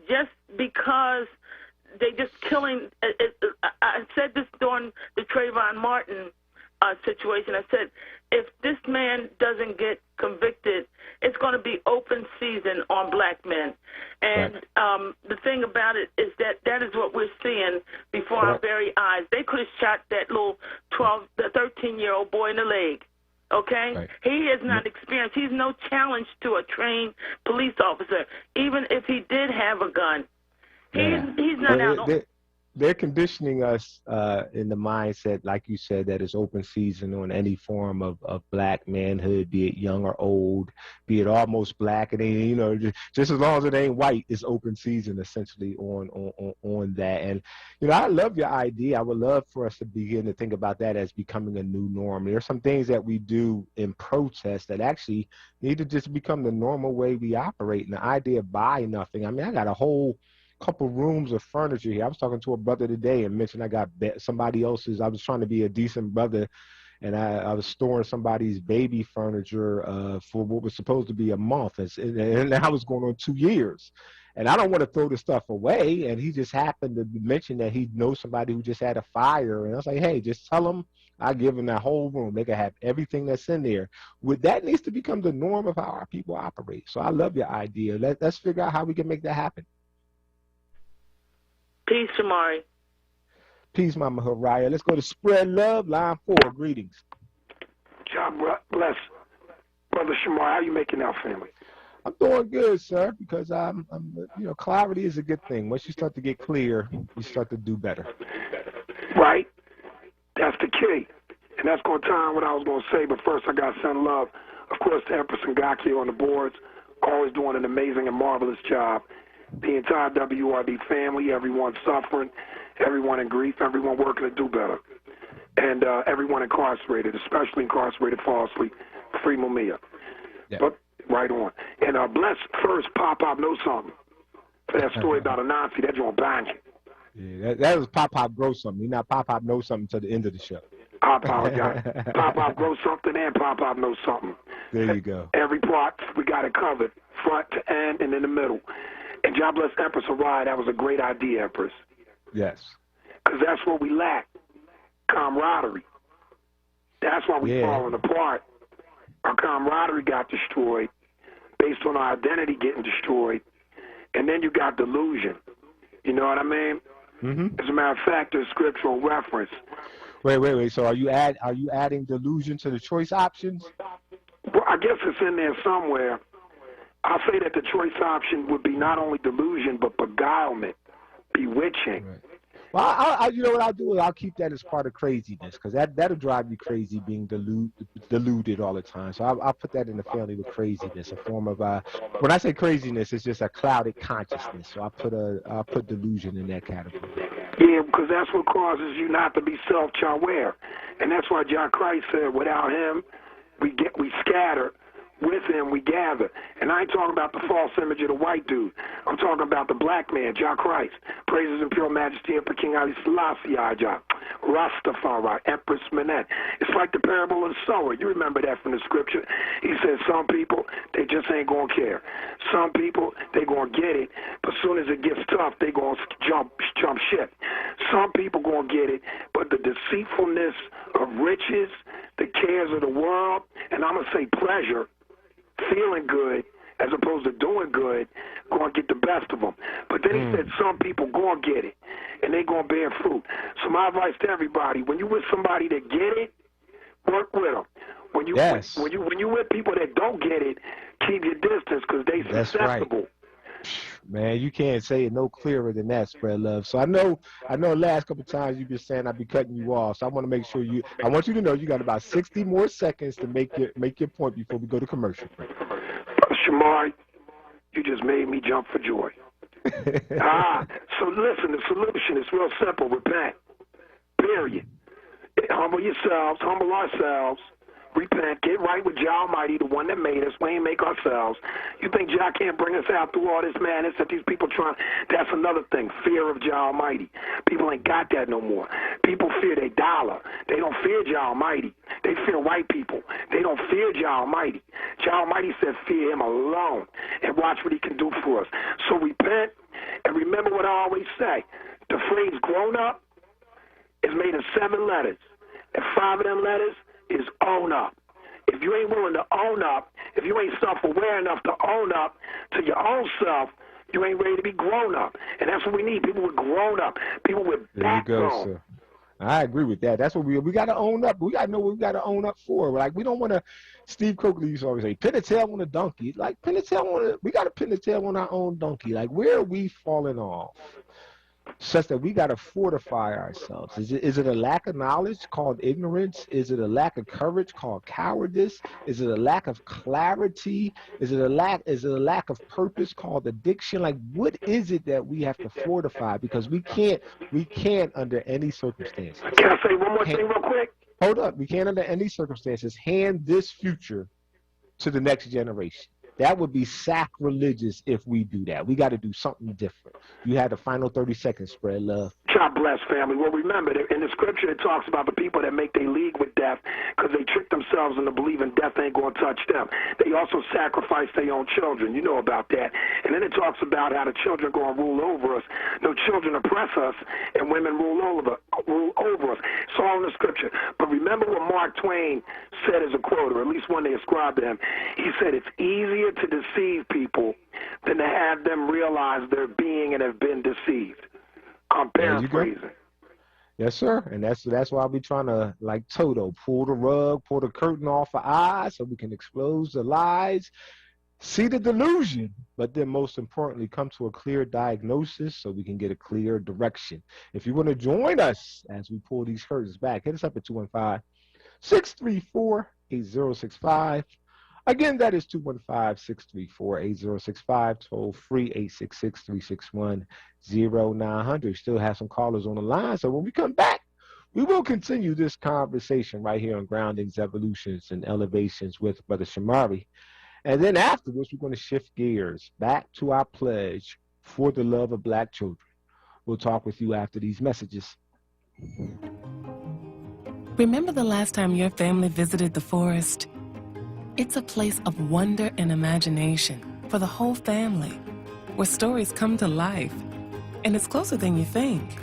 just because they just killing. I said this during the Trayvon Martin situation. I said, if this man doesn't get convicted, it's going to be open season on black men. And the thing about it is that is what we're seeing before our very eyes. They could have shot that little 13-year-old boy in the leg. Okay? He is not experienced. He's no challenge to a trained police officer, even if he did have a gun. He's not out. They're conditioning us in the mindset, like you said, that it's open season on any form of black manhood, be it young or old, be it almost black. And you know, just as long as it ain't white, it's open season essentially on that. And you know, I love your idea. I would love for us to begin to think about that as becoming a new norm. There are some things that we do in protest that actually need to just become the normal way we operate. And the idea of buy nothing. I mean, I got a whole couple rooms of furniture here. I was talking to a brother today and mentioned I got somebody else's. I was trying to be a decent brother, and I was storing somebody's baby furniture for what was supposed to be a month, and I was going on 2 years. And I don't want to throw this stuff away. And he just happened to mention that he knows somebody who just had a fire. And I was like, hey, just tell them I give them that whole room. They can have everything that's in there. That needs to become the norm of how our people operate. So I love your idea. Let's figure out how we can make that happen. Peace, Shamari. Peace, Mama Haraya. Let's go to Spread Love, line 4. Greetings. God bless. Brother Shamari, how you making out, family? I'm doing good, sir, because clarity is a good thing. Once you start to get clear, you start to do better. Right. That's the key. And that's going to time what I was going to say, but first I got to send love, of course, to Empress and Ngaki on the boards, always doing an amazing and marvelous job. The entire WRD family, everyone suffering, everyone in grief, everyone working to do better, and everyone incarcerated, especially incarcerated falsely, free Mumia. Yeah. But right on. And bless first Pop Know Something for that story about a Nazi. That joint banging. Yeah, that was Pop Grow Something. You're not Pop Know Something to the end of the show. I apologize. Pop Grow Something and Pop Know Something. There you go. Every part we got it covered, front to end and in the middle. And God bless Empress Araya. That was a great idea, Empress. Yes. Because that's what we lack, camaraderie. That's why we're falling apart. Our camaraderie got destroyed based on our identity getting destroyed. And then you got delusion. You know what I mean? Mm-hmm. As a matter of fact, there's scriptural reference. Wait. So are you adding delusion to the choice options? Well, I guess it's in there somewhere. I'll say that the choice option would be not only delusion, but beguilement, bewitching. Right. Well, you know what I'll do is I'll keep that as part of craziness, because that'll drive you crazy being deluded all the time. So I'll put that in the family with craziness, a form of when I say craziness, it's just a clouded consciousness. So I'll put delusion in that category. Yeah, because that's what causes you not to be self-aware, and that's why John Christ said, "Without Him, we scatter." With Him we gather. And I ain't talking about the false image of the white dude. I'm talking about the black man, Jah Christ. Praises and pure majesty of King Ali Selassie, Jah. Rastafari, Empress Manet. It's like the parable of the sower. You remember that from the scripture. He said some people, they just ain't going to care. Some people, they going to get it, but as soon as it gets tough, they going to jump ship. Some people going to get it, but the deceitfulness of riches, the cares of the world, and I'm going to say pleasure, feeling good as opposed to doing good, going to get the best of them. But then he said some people going to get it, and they going to bear fruit. So my advice to everybody, when you with somebody that get it, work with them. When you with people that don't get it, keep your distance because they susceptible. Right. Man, you can't say it no clearer than that, Spread Love. So I know the last couple of times you've been saying I'll be cutting you off. So I want to make sure I want you to know you got about 60 more seconds to make your point before we go to commercial. Shamari, you just made me jump for joy. So listen, the solution is real simple. Repent. Period. Humble yourselves, humble ourselves. Repent, get right with Jah Almighty, the one that made us. We ain't make ourselves. You think Jah can't bring us out through all this madness that these people trying? That's another thing, fear of Jah Almighty. People ain't got that no more. People fear their dollar. They don't fear Jah Almighty. They fear white people. They don't fear Jah Almighty. Jah Almighty said fear him alone and watch what he can do for us. So repent and remember what I always say. The phrase grown up is made of 7 letters. And 5 of them letters is own up. If you ain't willing to own up, if you ain't self-aware enough to own up to your own self, you ain't ready to be grown up. And that's what we need, people with grown up, people with backbone. There you go, sir. I agree with that. That's what we got to own up. We got to know what we got to own up for. Like, we don't want to, Steve Coakley used to always say, pin a tail on a donkey. Like, we got to pin the tail on our own donkey. Like, where are we falling off? Such that we got to fortify ourselves. Is it a lack of knowledge called ignorance? Is it a lack of courage called cowardice? Is it a lack of clarity? Is it a lack of purpose called addiction? Like, what is it that we have to fortify? Because we can't under any circumstances. Can I say one more thing real quick? Hold up. We can't under any circumstances hand this future to the next generation. That would be sacrilegious if we do that. We got to do something different. You had the final 30 seconds, Spread Love. God bless, family. Well, remember, in the scripture, it talks about the people that make their league with death because they trick themselves into believing death ain't going to touch them. They also sacrifice their own children. You know about that. And then it talks about how the children going to rule over us. No, children oppress us, and women rule over us. It's all in the scripture. But remember what Mark Twain said as a quote, or at least one they ascribed to him. He said, it's easier to deceive people than to have them realize they're being and have been deceived. I'm paraphrasing. Yes, sir. And that's why we trying to, like Toto, pull the curtain off our eyes so we can expose the lies, see the delusion, but then most importantly, come to a clear diagnosis so we can get a clear direction. If you want to join us as we pull these curtains back, hit us up at 215-634-8065. Again, that is 215-634-8065, toll free 866-361-0900. Still have some callers on the line, so when we come back, we will continue this conversation right here on Groundings, Evolutions, and Elevations with Brother Shamari. And then afterwards, we're going to shift gears back to our pledge for the love of Black children. We'll talk with you after these messages. Remember the last time your family visited the forest? It's a place of wonder and imagination for the whole family, where stories come to life, and it's closer than you think.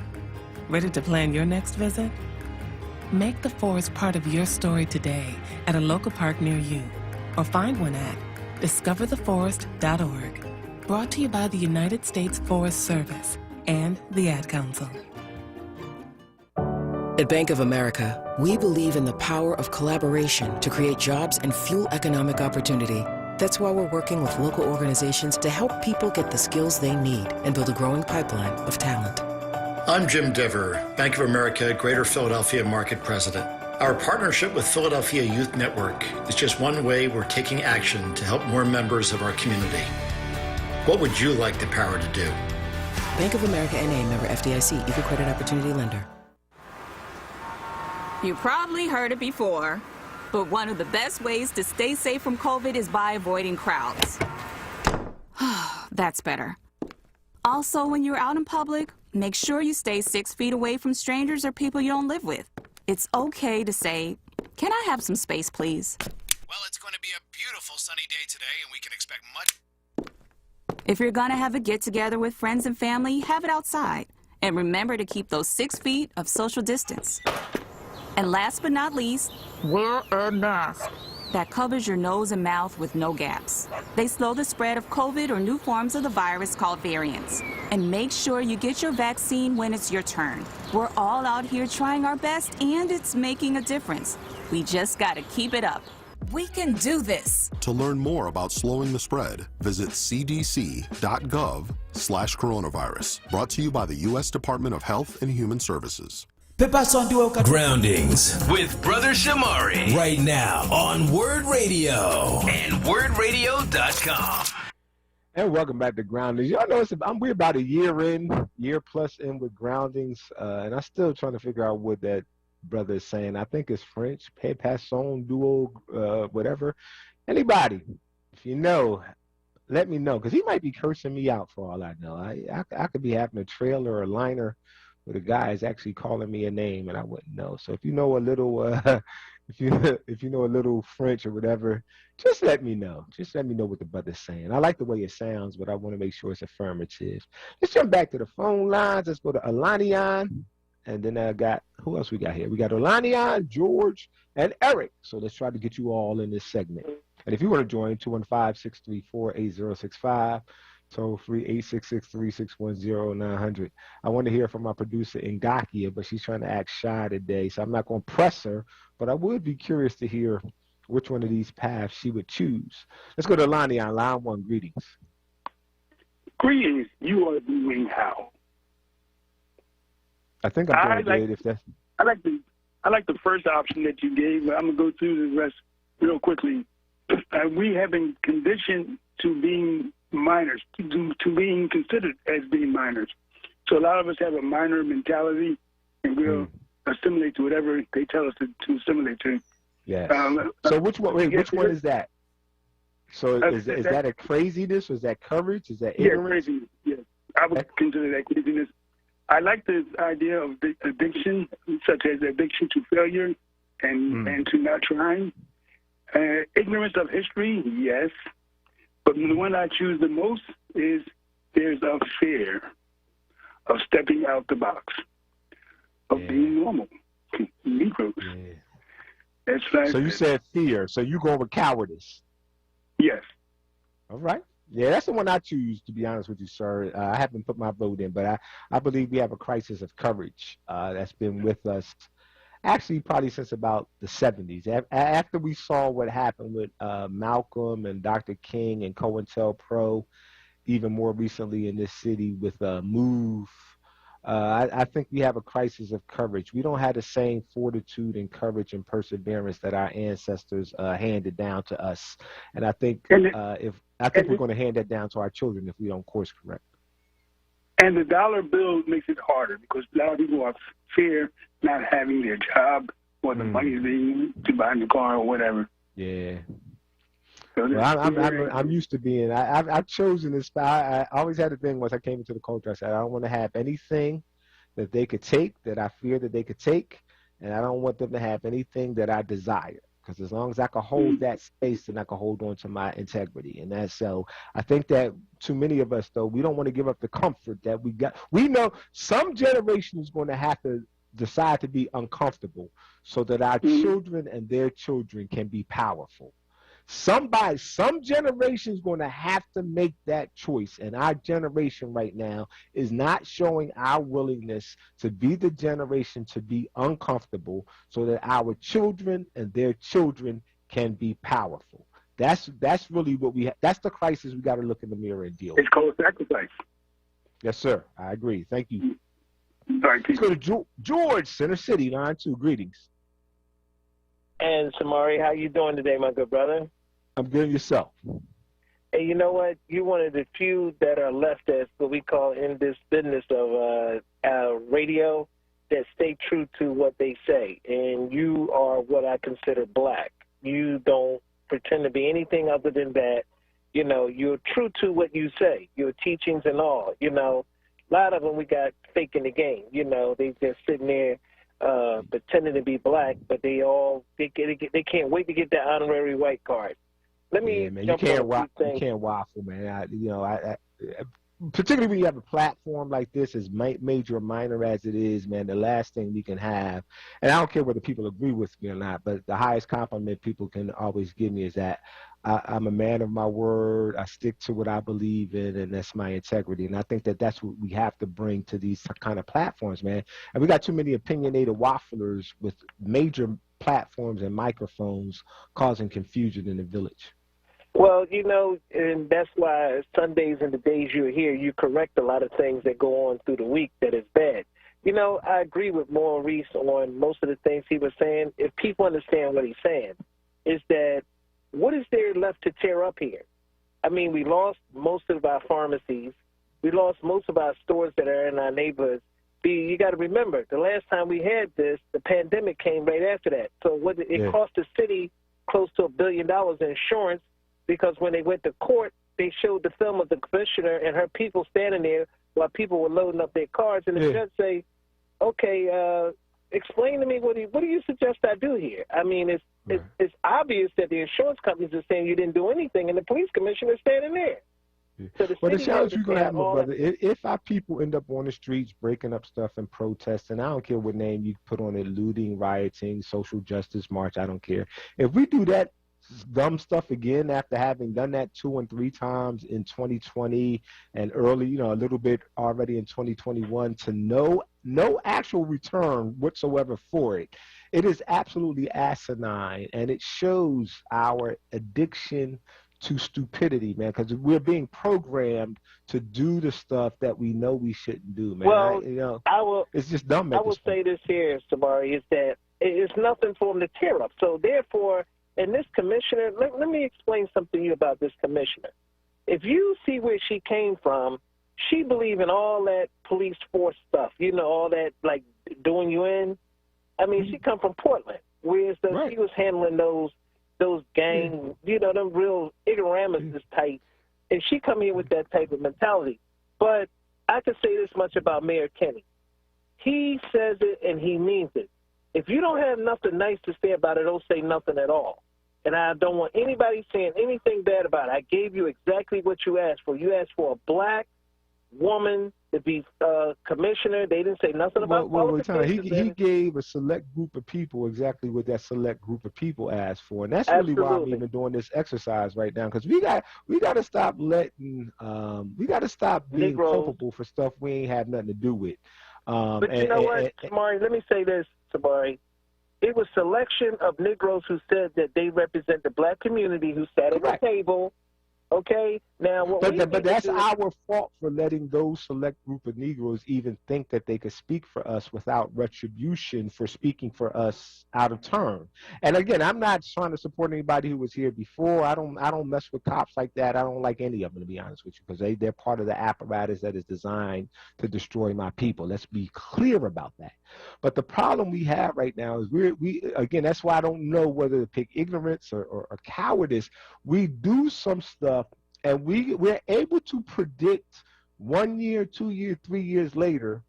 Ready to plan your next visit? Make the forest part of your story today at a local park near you, or find one at discovertheforest.org. Brought to you by the United States Forest Service and the Ad Council. At Bank of America, we believe in the power of collaboration to create jobs and fuel economic opportunity. That's why we're working with local organizations to help people get the skills they need and build a growing pipeline of talent. I'm Jim Dever, Bank of America, Greater Philadelphia Market President. Our partnership with Philadelphia Youth Network is just one way we're taking action to help more members of our community. What would you like the power to do? Bank of America N.A., member FDIC, Equal Credit Opportunity Lender. You probably heard it before, but one of the best ways to stay safe from COVID is by avoiding crowds. That's better. Also, when you're out in public, make sure you stay 6 feet away from strangers or people you don't live with. It's okay to say, "Can I have some space, please?" Well, it's going to be a beautiful sunny day today, and we can expect much. If you're gonna have a get-together with friends and family, have it outside. And remember to keep those 6 feet of social distance. And last but not least, wear a mask that covers your nose and mouth with no gaps. They slow the spread of COVID or new forms of the virus called variants. And make sure you get your vaccine when it's your turn. We're all out here trying our best, and it's making a difference. We just gotta keep it up. We can do this. To learn more about slowing the spread, visit cdc.gov/coronavirus. Brought to you by the U.S. Department of Health and Human Services. Groundings with Brother Shamari right now on WURD Radio and WURDRadio.com. And welcome back to Groundings. Y'all know we're about a year plus in with Groundings, and I'm still trying to figure out what that brother is saying. I think it's French, Pe Passon, Duo, whatever. Anybody, if you know, let me know, because he might be cursing me out for all I know. I could be having a trailer or a liner where the guy is actually calling me a name and I wouldn't know. So if you know a little, if you know a little French or whatever, just let me know. Just let me know what the brother's saying. I like the way it sounds, but I want to make sure it's affirmative. Let's jump back to the phone lines. Let's go to Alanian, and then I got, who else we got here? We got Alanian, George, and Eric. So let's try to get you all in this segment. And if you want to join, 215-634-8065. Toll free 866-361-0900. I want to hear from my producer Ngakia, but she's trying to act shy today, so I'm not going to press her, but I would be curious to hear which one of these paths she would choose. Let's go to Lonnie on line 1. Greetings. Greetings. You are doing how? I think I'm doing good. If that's, I like the first option that you gave. I'm gonna go through the rest real quickly. We have been conditioned to being minors, to being considered as being minors. So a lot of us have a minor mentality, and we'll assimilate to whatever they tell us to assimilate to. Yes. So which one? Wait, which one is that? So is that a craziness? Or is that courage? Is that ignorance? Yeah, craziness. Yes, I would consider that craziness. I like the idea of addiction, such as addiction to failure and to not trying. Ignorance of history, yes. But the one I choose the most is there's a fear of stepping out the box, of being normal. Negroes. Yeah. That's right. So you said fear. So you go with cowardice. Yes. All right. Yeah, that's the one I choose, to be honest with you, sir. I haven't put my vote in, but I believe we have a crisis of courage that's been with us actually probably since about the 70s. After we saw what happened with Malcolm and Dr. King and COINTELPRO, even more recently in this city with MOVE, I think we have a crisis of courage. We don't have the same fortitude and courage and perseverance that our ancestors handed down to us. And I think we're going to hand that down to our children if we don't course correct. And the dollar bill makes it harder because a lot of people are fear not having their job or the money they need to buy the car or whatever. Yeah. So well, I'm used to being. I've chosen this. I always had a thing once I came into the culture. I said I don't want to have anything that they could take that I fear that they could take, and I don't want them to have anything that I desire. Because as long as I can hold that space, then I can hold on to my integrity. And that's so. I think that too many of us, though, we don't want to give up the comfort that we got. We know some generation is going to have to decide to be uncomfortable so that our children and their children can be powerful. Some generation is going to have to make that choice, and our generation right now is not showing our willingness to be the generation to be uncomfortable so that our children and their children can be powerful. That's really what that's the crisis we got to look in the mirror and deal with. It's called sacrifice. Yes, sir. I agree. Thank you. Right, let's go to George, Center City, line 2. Greetings. And Shamari, how you doing today, my good brother? I'm good. Yourself? Hey, you know what? You're one of the few that are left as what we call in this business of radio that stay true to what they say. And you are what I consider black. You don't pretend to be anything other than that. You know, you're true to what you say, your teachings and all. You know, a lot of them we got fake in the game. You know, they just sitting there pretending to be black, but they can't wait to get that honorary white card. Let me man, jump you can't waffle, man. I particularly when you have a platform like this, as major or minor as it is, man, the last thing we can have, and I don't care whether people agree with me or not, but the highest compliment people can always give me is that I'm a man of my word. I stick to what I believe in, and that's my integrity. And I think that that's what we have to bring to these kind of platforms, man. And we got too many opinionated wafflers with major platforms and microphones causing confusion in the village. Well, you know, and that's why Sundays and the days you're here, you correct a lot of things that go on through the week that is bad. You know, I agree with Maurice on most of the things he was saying. If people understand what he's saying, is that what is there left to tear up here? I mean, we lost most of our pharmacies. We lost most of our stores that are in our neighborhoods. You got to remember, the last time we had this, the pandemic came right after that. So it cost the city close to $1 billion in insurance, because when they went to court, they showed the film of the commissioner and her people standing there while people were loading up their cars. And the judge say, okay, explain to me, what do you suggest I do here? I mean, it's obvious that the insurance companies are saying you didn't do anything, and the police commissioner is standing there. So Well, the challenge you're going to have, my brother, if our people end up on the streets breaking up stuff and protesting, I don't care what name you put on it, looting, rioting, social justice march, I don't care. If we do that dumb stuff again after having done that 2 and 3 times in 2020 and early, you know, a little bit already in 2021, to no actual return whatsoever for it, it is absolutely asinine, and it shows our addiction to stupidity, man, because we're being programmed to do the stuff that we know we shouldn't do, man. Well, it's just dumb. I will say this here, Samari, is that it's nothing for them to tear up. So therefore, and this commissioner, let me explain something to you about this commissioner. If you see where she came from, she believed in all that police force stuff, you know, all that, like, doing you in. I mean, she come from Portland, whereas she was handling those gang, you know, them real ignoramuses type, and she come here with that type of mentality. But I can say this much about Mayor Kenny. He says it and he means it. If you don't have nothing nice to say about it, don't say nothing at all. And I don't want anybody saying anything bad about it. I gave you exactly what you asked for. You asked for a black woman to be commissioner. They didn't say nothing about qualifications. He gave a select group of people exactly what that select group of people asked for, and that's really why I'm even doing this exercise right now, because we got to stop letting we got to stop being culpable for stuff we ain't have nothing to do with. But you know what, Samari? Let me say this, Samari. It was selection of Negroes who said that they represent the black community who sat at the table. Okay, now but that's our fault for letting those select group of Negroes even think that they could speak for us without retribution for speaking for us out of turn. And again, I'm not trying to support anybody who was here before. I don't mess with cops like that. I don't like any of them, to be honest with you, because they're part of the apparatus that is designed to destroy my people. Let's be clear about that. But the problem we have right now is we again, that's why I don't know whether to pick ignorance or cowardice. We do some stuff and we're able to predict 1 year, 2 years, 3 years later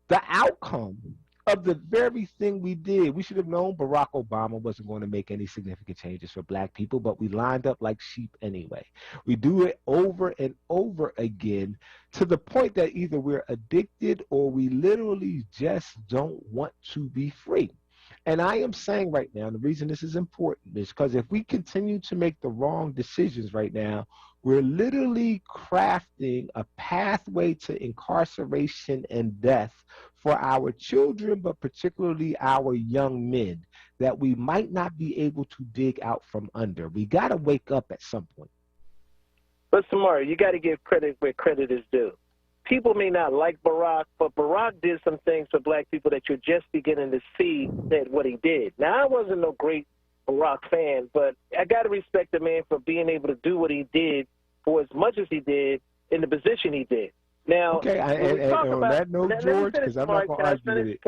the outcome of the very thing we did. We should have known Barack Obama wasn't going to make any significant changes for black people, but we lined up like sheep anyway. We do it over and over again to the point that either we're addicted or we literally just don't want to be free. And I am saying right now, the reason this is important is because if we continue to make the wrong decisions right now, we're literally crafting a pathway to incarceration and death for our children, but particularly our young men, that we might not be able to dig out from under. We got to wake up at some point. But Samara, you got to give credit where credit is due. People may not like Barack, but Barack did some things for black people that you're just beginning to see that what he did. Now, I wasn't no great Barack fan, but I got to respect the man for being able to do what he did for as much as he did in the position he did. Now, okay, and on that note, George, because I'm not going to argue with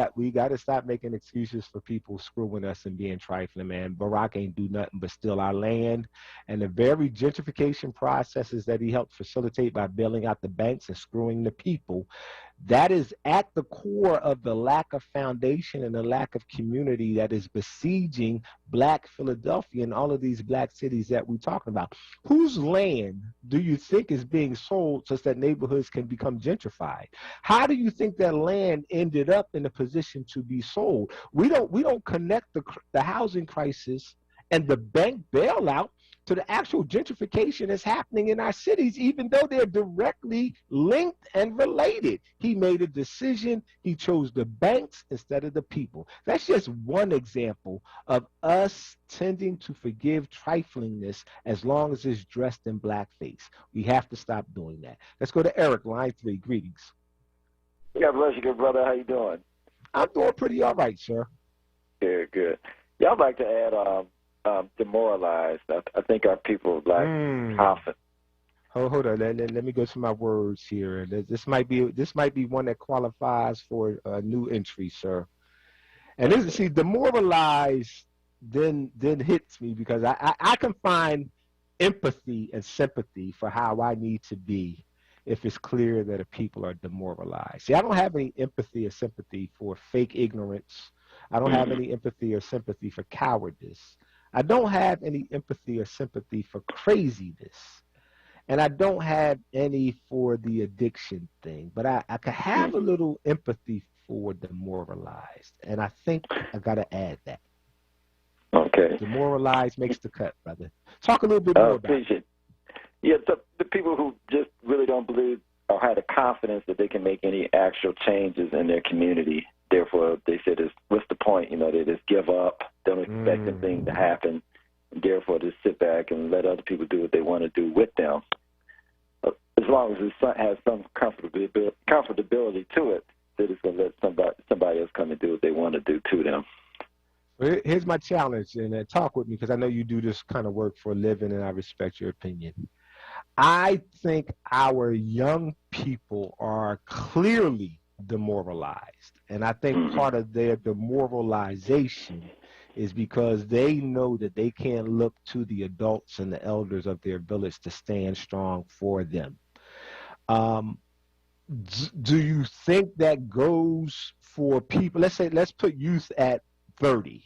it. We got to stop making excuses for people screwing us and being trifling, man. Barack ain't do nothing but steal our land, and the very gentrification processes that he helped facilitate by bailing out the banks and screwing the people, that is at the core of the lack of foundation and the lack of community that is besieging black Philadelphia and all of these black cities that we're talking about. Whose land do you think is being sold such that neighborhoods can become gentrified? How do you think that land ended up in a position to be sold? We don't connect the housing crisis and the bank bailout to the actual gentrification that's happening in our cities, even though they're directly linked and related. He made a decision. He chose the banks instead of the people. That's just one example of us tending to forgive triflingness as long as it's dressed in blackface. We have to stop doing that. Let's go to Eric, line 3. Greetings. God bless you, good brother. How you doing? I'm doing pretty all right, sir. Good, good. Yeah, I'd like to add demoralized. I think our people like confident. Hold on. Let me go to my words here. This might be one that qualifies for a new entry, sir. And this, see, demoralized then hits me because I can find empathy and sympathy for how I need to be if it's clear that a people are demoralized. See, I don't have any empathy or sympathy for fake ignorance. I don't have any empathy or sympathy for cowardice. I don't have any empathy or sympathy for craziness. And I don't have any for the addiction thing. But I can have a little empathy for demoralized. And I think I got to add that. Okay. Demoralized makes the cut, brother. Talk a little bit more about it. Yeah, the people who just really don't believe or have the confidence that they can make any actual changes in their community. Therefore, they said, what's the point? You know, they just give up, don't expect anything to happen, and therefore just sit back and let other people do what they want to do with them. As long as it has some comfortability to it, they're just going to let somebody else come and do what they want to do to them. Here's my challenge, and talk with me because I know you do this kind of work for a living, and I respect your opinion. I think our young people are clearly demoralized, and I think part of their demoralization is because they know that they can't look to the adults and the elders of their village to stand strong for them. Do you think that goes for people? Let's put youth at 30.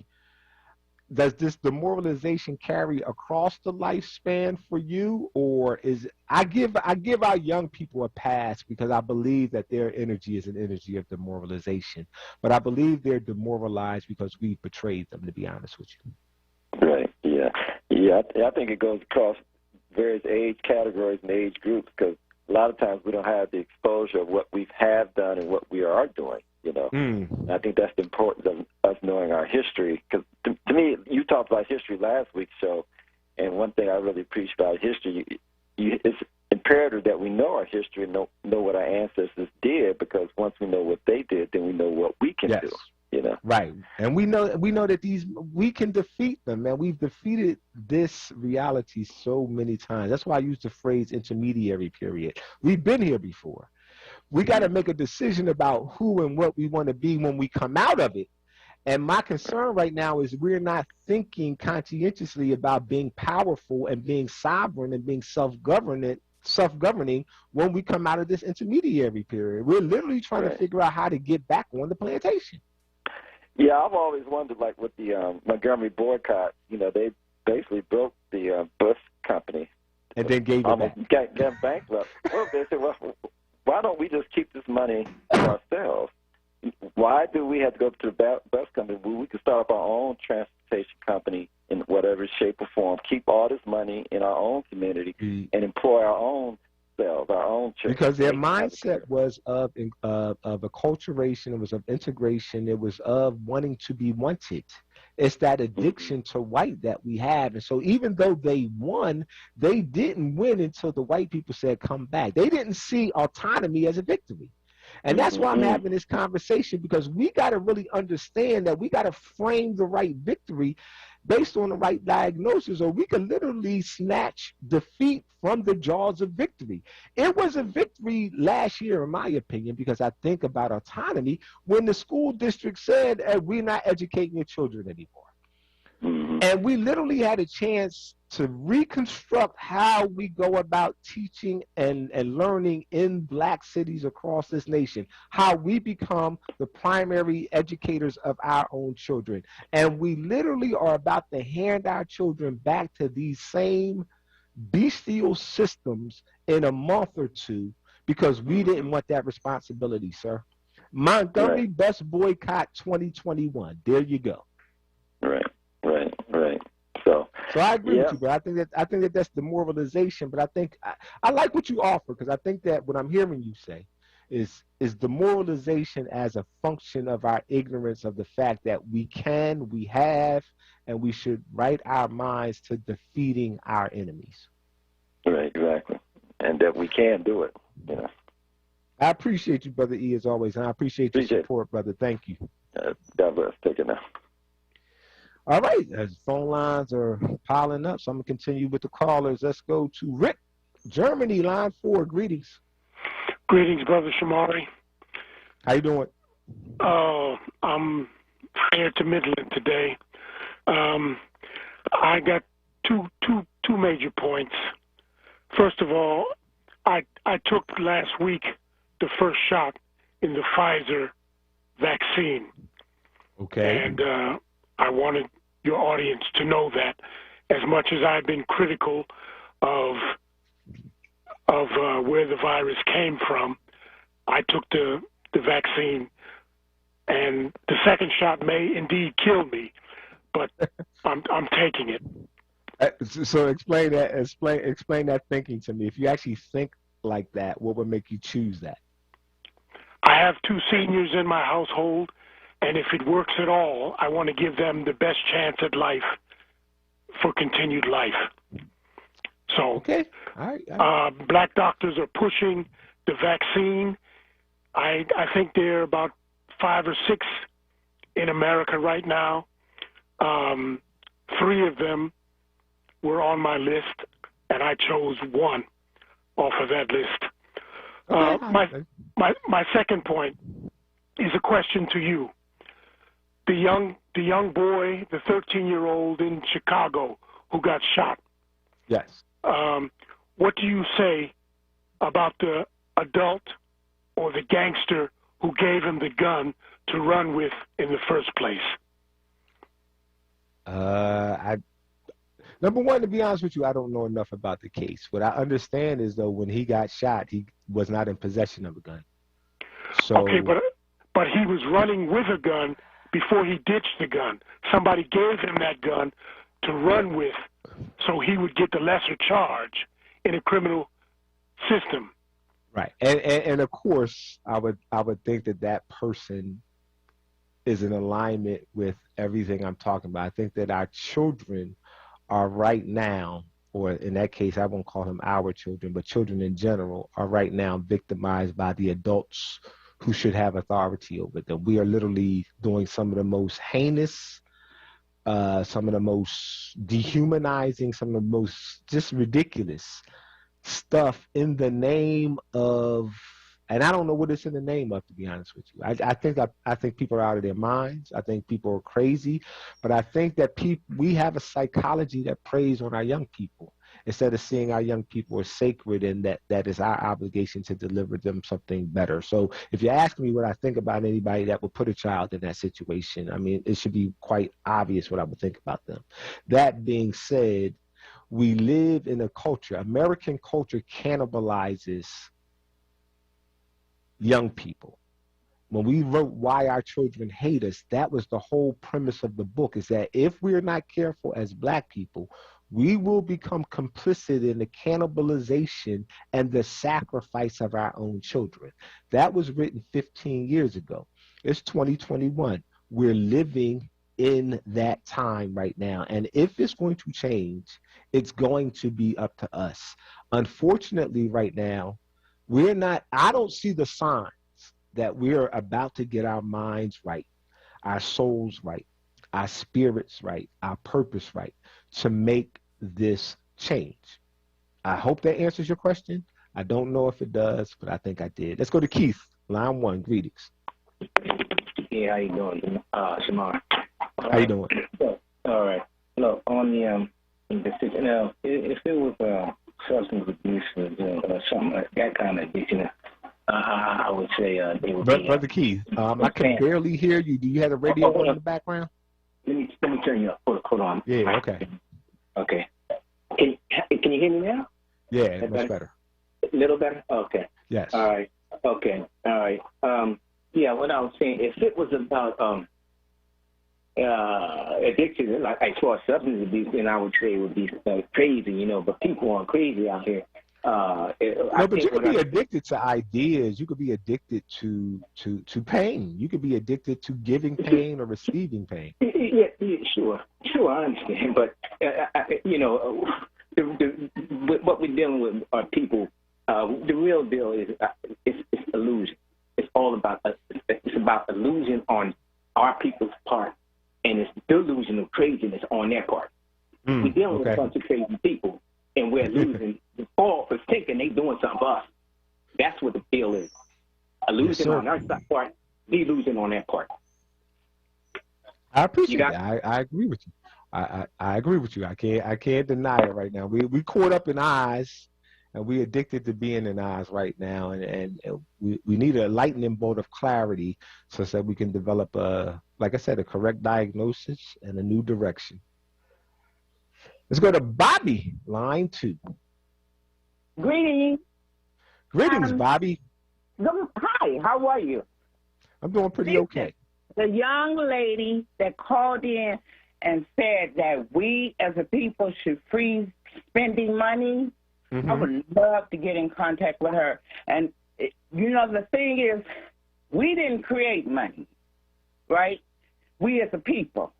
Does this demoralization carry across the lifespan for you, or is I give our young people a pass because I believe that their energy is an energy of demoralization, but I believe they're demoralized because we betrayed them, to be honest with you. Right. Yeah. I think it goes across various age categories and age groups because a lot of times we don't have the exposure of what we have done and what we are doing. You know, and I think that's the importance of us knowing our history. Because to me, you talked about history last week's show, and one thing I really preach about history, it's imperative that we know our history and know what our ancestors did. Because once we know what they did, then we know what we can do. You know, right? And we know that we can defeat them, man. We've defeated this reality so many times. That's why I use the phrase intermediary period. We've been here before. We got to make a decision about who and what we want to be when we come out of it. And my concern right now is we're not thinking conscientiously about being powerful and being sovereign and being self-governing when we come out of this intermediary period. We're literally trying to figure out how to get back on the plantation. Yeah, I've always wondered, like with the Montgomery boycott, you know, they basically broke the bus company. And then gave it back. Got them bankrupt. Well, they said, well, why don't we just keep this money for ourselves? Why do we have to go to the bus company? Well, we could start up our own transportation company in whatever shape or form, keep all this money in our own community, and employ our own selves, our own church. Because their mindset was of acculturation, it was of integration, it was of wanting to be wanted. It's that addiction to white that we have. And so even though they won, they didn't win until the white people said, come back. They didn't see autonomy as a victory. And that's why I'm having this conversation, because we got to really understand that we got to frame the right victory based on the right diagnosis, or we can literally snatch defeat from the jaws of victory. It was a victory last year, in my opinion, because I think about autonomy when the school district said, we're not educating your children anymore. And we literally had a chance to reconstruct how we go about teaching and learning in Black cities across this nation, how we become the primary educators of our own children. And we literally are about to hand our children back to these same bestial systems in a month or two because we didn't want that responsibility, sir. Montgomery Bus Boycott 2021. There you go. Right. So I agree with you, but I think that that's demoralization. But I like what you offer, because I think that what I'm hearing you say is demoralization as a function of our ignorance of the fact that we have, and we should write our minds to defeating our enemies. Right, exactly, and that we can do it. I appreciate you, Brother E, as always, and I appreciate your support, brother. Thank you. God bless. Take it now. All right, as phone lines are piling up, so I'm going to continue with the callers. Let's go to Rick, Germany, line 4. Greetings. Greetings, Brother Shamari. How you doing? I'm fair to middling today. I got two major points. First of all, I took last week the first shot in the Pfizer vaccine. Okay. And I wanted your audience to know that, as much as I've been critical of where the virus came from, I took the vaccine, and the second shot may indeed kill me, but I'm taking it. So explain that. Explain that thinking to me. If you actually think like that, what would make you choose that? I have 2 seniors in my household, and if it works at all, I want to give them the best chance at life for continued life. So, okay. All right. Black doctors are pushing the vaccine. I think there are about 5 or 6 in America right now. 3 of them were on my list, and I chose 1 off of that list. My second point is a question to you. The young boy, the 13-year-old in Chicago who got shot. Yes. What do you say about the adult or the gangster who gave him the gun to run with in the first place? Number one, to be honest with you, I don't know enough about the case. What I understand is, though, when he got shot, he was not in possession of a gun. So, okay, but he was running with a gun before he ditched the gun. Somebody gave him that gun to run with, so he would get the lesser charge in a criminal system. Right, and of course, I would think that person is in alignment with everything I'm talking about. I think that our children are right now, or in that case, I won't call them our children, but children in general are right now victimized by the adults who should have authority over them. We are literally doing some of the most heinous, some of the most dehumanizing, some of the most just ridiculous stuff in the name of, and I don't know what it's in the name of, to be honest with you. I think people are out of their minds. I think people are crazy, but I think that we have a psychology that preys on our young people instead of seeing our young people as sacred, and that is our obligation to deliver them something better. So if you ask me what I think about anybody that would put a child in that situation, I mean, it should be quite obvious what I would think about them. That being said, we live in a culture, American culture cannibalizes young people. When we wrote Why Our Children Hate Us, that was the whole premise of the book, is that if we're not careful as Black people, we will become complicit in the cannibalization and the sacrifice of our own children. That was written 15 years ago. It's 2021. We're living in that time right now. And if it's going to change, it's going to be up to us. Unfortunately, right now, I don't see the signs that we're about to get our minds right, our souls right, our spirits right, our purpose right, to make this change. I hope that answers your question. I don't know if it does, but I think I did. Let's go to Keith, line 1. Greetings. Yeah, how you doing, Shamar? How you doing? All right. Look, on the now, if it was substance abuse or something like that kind of addiction, I would say they would be. Brother Keith, I can barely hear you. Do you have the radio on in the background? Let me turn you up. Hold on. Yeah. Okay. Okay. Can you hear me now? Yeah, much better. A little better. Okay. Yes. All right. Okay. All right. Yeah. What I was saying, if it was about addiction, like as far as substance abuse, then I would say it would be crazy, you know. But people aren't crazy out here. No, but you could be addicted to ideas. You could be addicted to pain. You could be addicted to giving pain or receiving pain. Yeah, sure, I understand. But you know, what we're dealing with are people. The real deal is it's illusion. It's all about it's about illusion on our people's part, and it's delusional craziness on their part. We're dealing with a bunch of crazy people, and we're losing the fall for thinking they doing something for us. That's what the deal is. Illusion on our part, delusion on their part. I appreciate that. I agree with you. I agree with you. I can't deny it right now. We caught up in eyes, and we addicted to being in eyes right now, and we need a lightning bolt of clarity so that we can develop like I said, a correct diagnosis and a new direction. Let's go to Bobby, line 2. Greetings. Greetings, Bobby. Hi, how are you? I'm doing pretty okay. The young lady that called in and said that we as a people should freeze spending money, I would love to get in contact with her. And, you know, the thing is, we didn't create money, right? We as a people.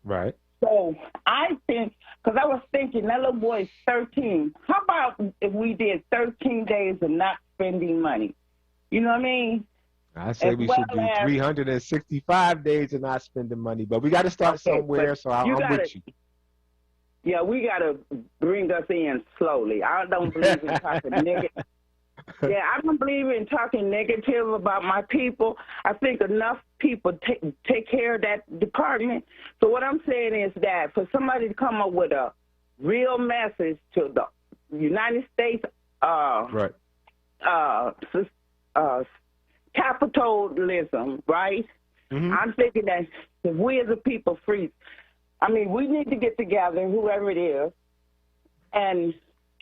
Right. So I think, because I was thinking, that little boy's 13. How about if we did 13 days of not spending money? You know what I mean? I say we should do 365 days of not spending money, but we got to start somewhere, so I'm with you. Yeah, we got to bring us in slowly. I don't believe in talking negative. Yeah, I don't believe in talking negative about my people. I think enough people take care of that department. So what I'm saying is that for somebody to come up with a real message to the United States capitalism, right? I'm thinking that if we as a people freeze, I mean, we need to get together, whoever it is, and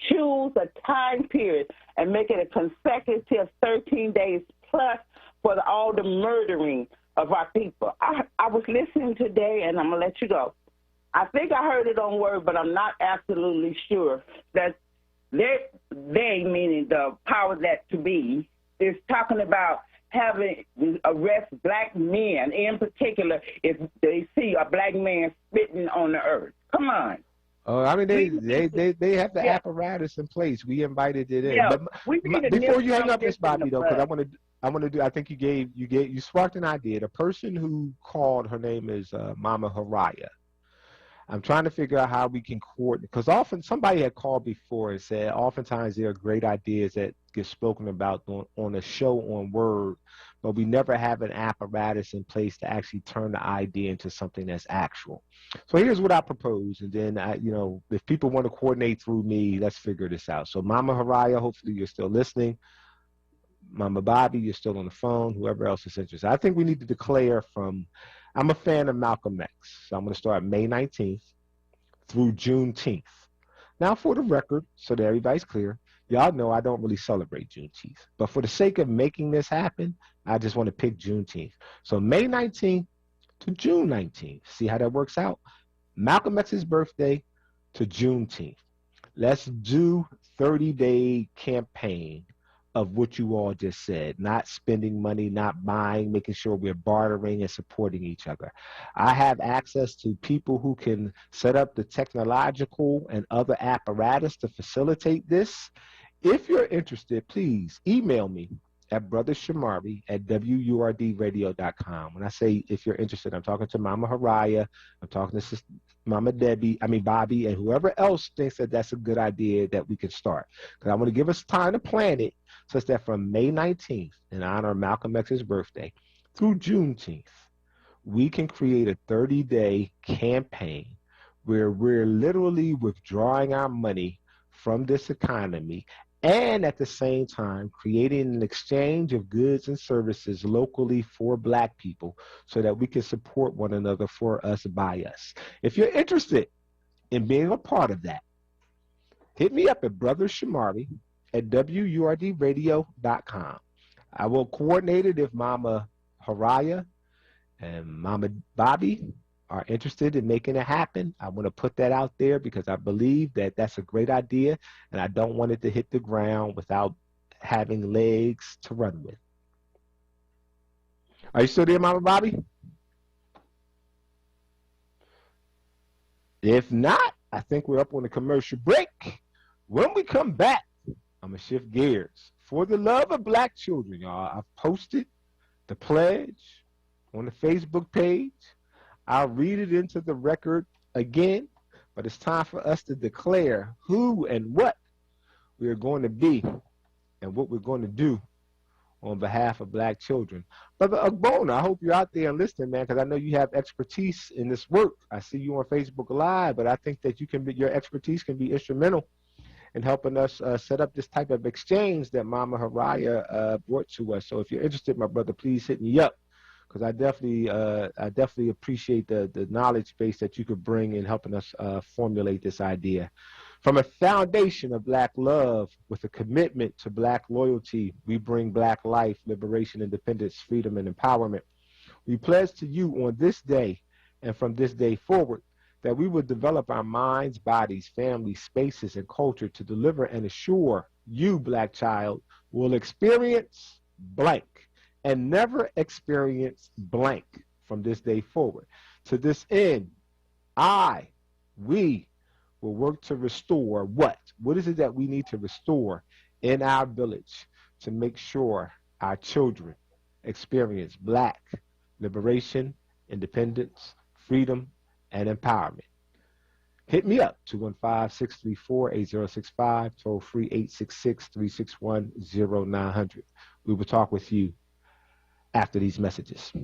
choose a time period and make it a consecutive 13 days plus for all the murdering of our people. I was listening today, and I'm going to let you go. I think I heard it on WURD, but I'm not absolutely sure that they meaning the power that to be, is talking about having arrest black men, in particular, if they see a black man spitting on the earth. Come on. I mean, they have the apparatus in place. We invited it in. Yeah, but before you hang up, Miss Bobby, though, because I want to do. I think you sparked an idea. The person who called, her name is Mama Haraya. I'm trying to figure out how we can coordinate, because often somebody had called before and said oftentimes there are great ideas that get spoken about on a show on WURD, but we never have an apparatus in place to actually turn the idea into something that's actual. So here's what I propose, and then if people want to coordinate through me, let's figure this out. So Mama Haraya, hopefully you're still listening. Mama Bobby, you're still on the phone. Whoever else is interested, I think we need to declare I'm a fan of Malcolm X, so I'm going to start May 19th through Juneteenth. Now, for the record, so that everybody's clear, y'all know I don't really celebrate Juneteenth. But for the sake of making this happen, I just want to pick Juneteenth. So May 19th to June 19th. See how that works out? Malcolm X's birthday to Juneteenth. Let's do 30-day campaign of what you all just said, not spending money, not buying, making sure we're bartering and supporting each other. I have access to people who can set up the technological and other apparatus to facilitate this. If you're interested, please email me at brothershamari@WURDradio.com. When I say if you're interested, I'm talking to Mama Haraya, I'm talking to Mama Bobby, and whoever else thinks that that's a good idea that we can start. Because I want to give us time to plan it, such that from May 19th, in honor of Malcolm X's birthday, through Juneteenth, we can create a 30-day campaign where we're literally withdrawing our money from this economy and at the same time creating an exchange of goods and services locally for Black people so that we can support one another, for us, by us. If you're interested in being a part of that, hit me up at brothershamari@WURDradio.com. I will coordinate it if Mama Haraya and Mama Bobby are interested in making it happen, I want to put that out there because I believe that that's a great idea, and I don't want it to hit the ground without having legs to run with. Are you still there, Mama Bobby? If not, I think we're up on the commercial break. When we come back, I'm going to shift gears. For the love of black children, y'all, I've posted the pledge on the Facebook page. I'll read it into the record again, but it's time for us to declare who and what we are going to be and what we're going to do on behalf of black children. Brother Ugbona, I hope you're out there and listening, man, because I know you have expertise in this work. I see you on Facebook Live, but I think that your expertise can be instrumental in helping us set up this type of exchange that Mama Haraya brought to us. So if you're interested, my brother, please hit me up, because I definitely appreciate the knowledge base that you could bring in helping us formulate this idea. From a foundation of black love with a commitment to black loyalty, we bring black life, liberation, independence, freedom, and empowerment. We pledge to you on this day and from this day forward that we will develop our minds, bodies, families, spaces, and culture to deliver and assure you, black child, will experience blank and never experience blank from this day forward. To this end, we will work to restore what? What is it that we need to restore in our village to make sure our children experience black liberation, independence, freedom, and empowerment? Hit me up, 215-634-8065, toll free 866-361-0900. We will talk with you after these messages.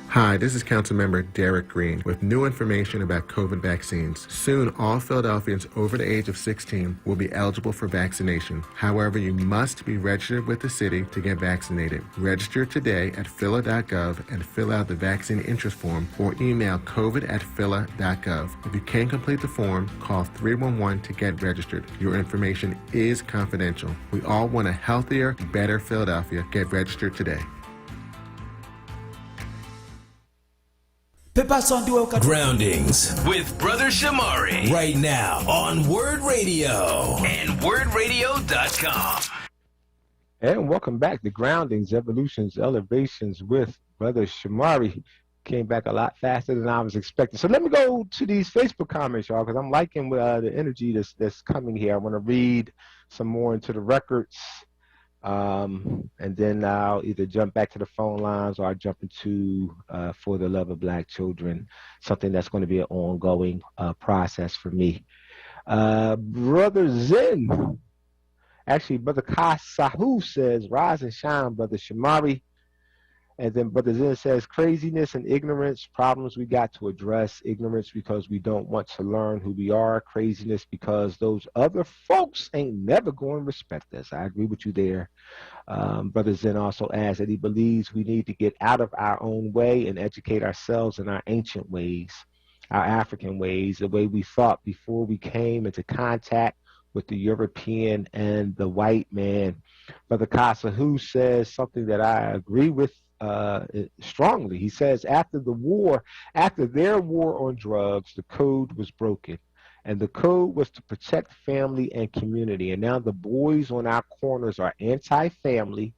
Hi, this is Councilmember Derek Green with new information about COVID vaccines. Soon, all Philadelphians over the age of 16 will be eligible for vaccination. However, you must be registered with the city to get vaccinated. Register today at phila.gov and fill out the vaccine interest form or email covid@phila.gov. If you can't complete the form, call 311 to get registered. Your information is confidential. We all want a healthier, better Philadelphia. Get registered today. Groundings with Brother Shamari right now on WURD Radio and WURDradio.com. And welcome back to Groundings, Evolutions, Elevations with Brother Shamari. Came back a lot faster than I was expecting. So let me go to these Facebook comments, y'all, because I'm liking the energy that's coming here. I want to read some more into the records. And then I'll either jump back to the phone lines or I'll jump into For the Love of Black Children, something that's going to be an ongoing process for me. Brother Zen, actually, Brother Kasahu says, rise and shine, Brother Shamari. And then Brother Zen says, craziness and ignorance, problems we got to address. Ignorance because we don't want to learn who we are. Craziness because those other folks ain't never going to respect us. I agree with you there. Brother Zen also adds that he believes we need to get out of our own way and educate ourselves in our ancient ways, our African ways, the way we thought before we came into contact with the European and the white man. Brother Kasahu says something that I agree with strongly. He says after their war on drugs, the code was broken, and the code was to protect family and community. And now the boys on our corners are anti-family,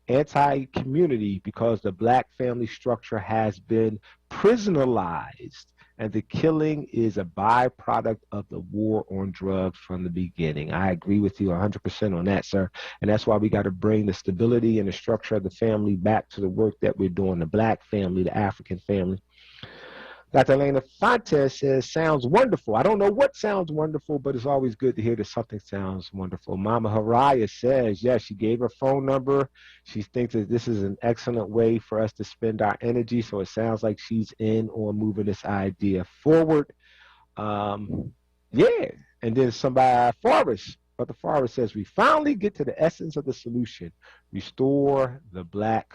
anti-community, because the black family structure has been prisonerized, and the killing is a byproduct of the war on drugs from the beginning. I agree with you 100% on that, sir. And that's why we got to bring the stability and the structure of the family back to the work that we're doing, the black family, the African family. Dr. Elena Fontes says, sounds wonderful. I don't know what sounds wonderful, but it's always good to hear that something sounds wonderful. Mama Haraya says, yes, she gave her phone number. She thinks that this is an excellent way for us to spend our energy, so it sounds like she's in on moving this idea forward. Yeah, and then somebody, Brother Forrest says, we finally get to the essence of the solution. Restore the Black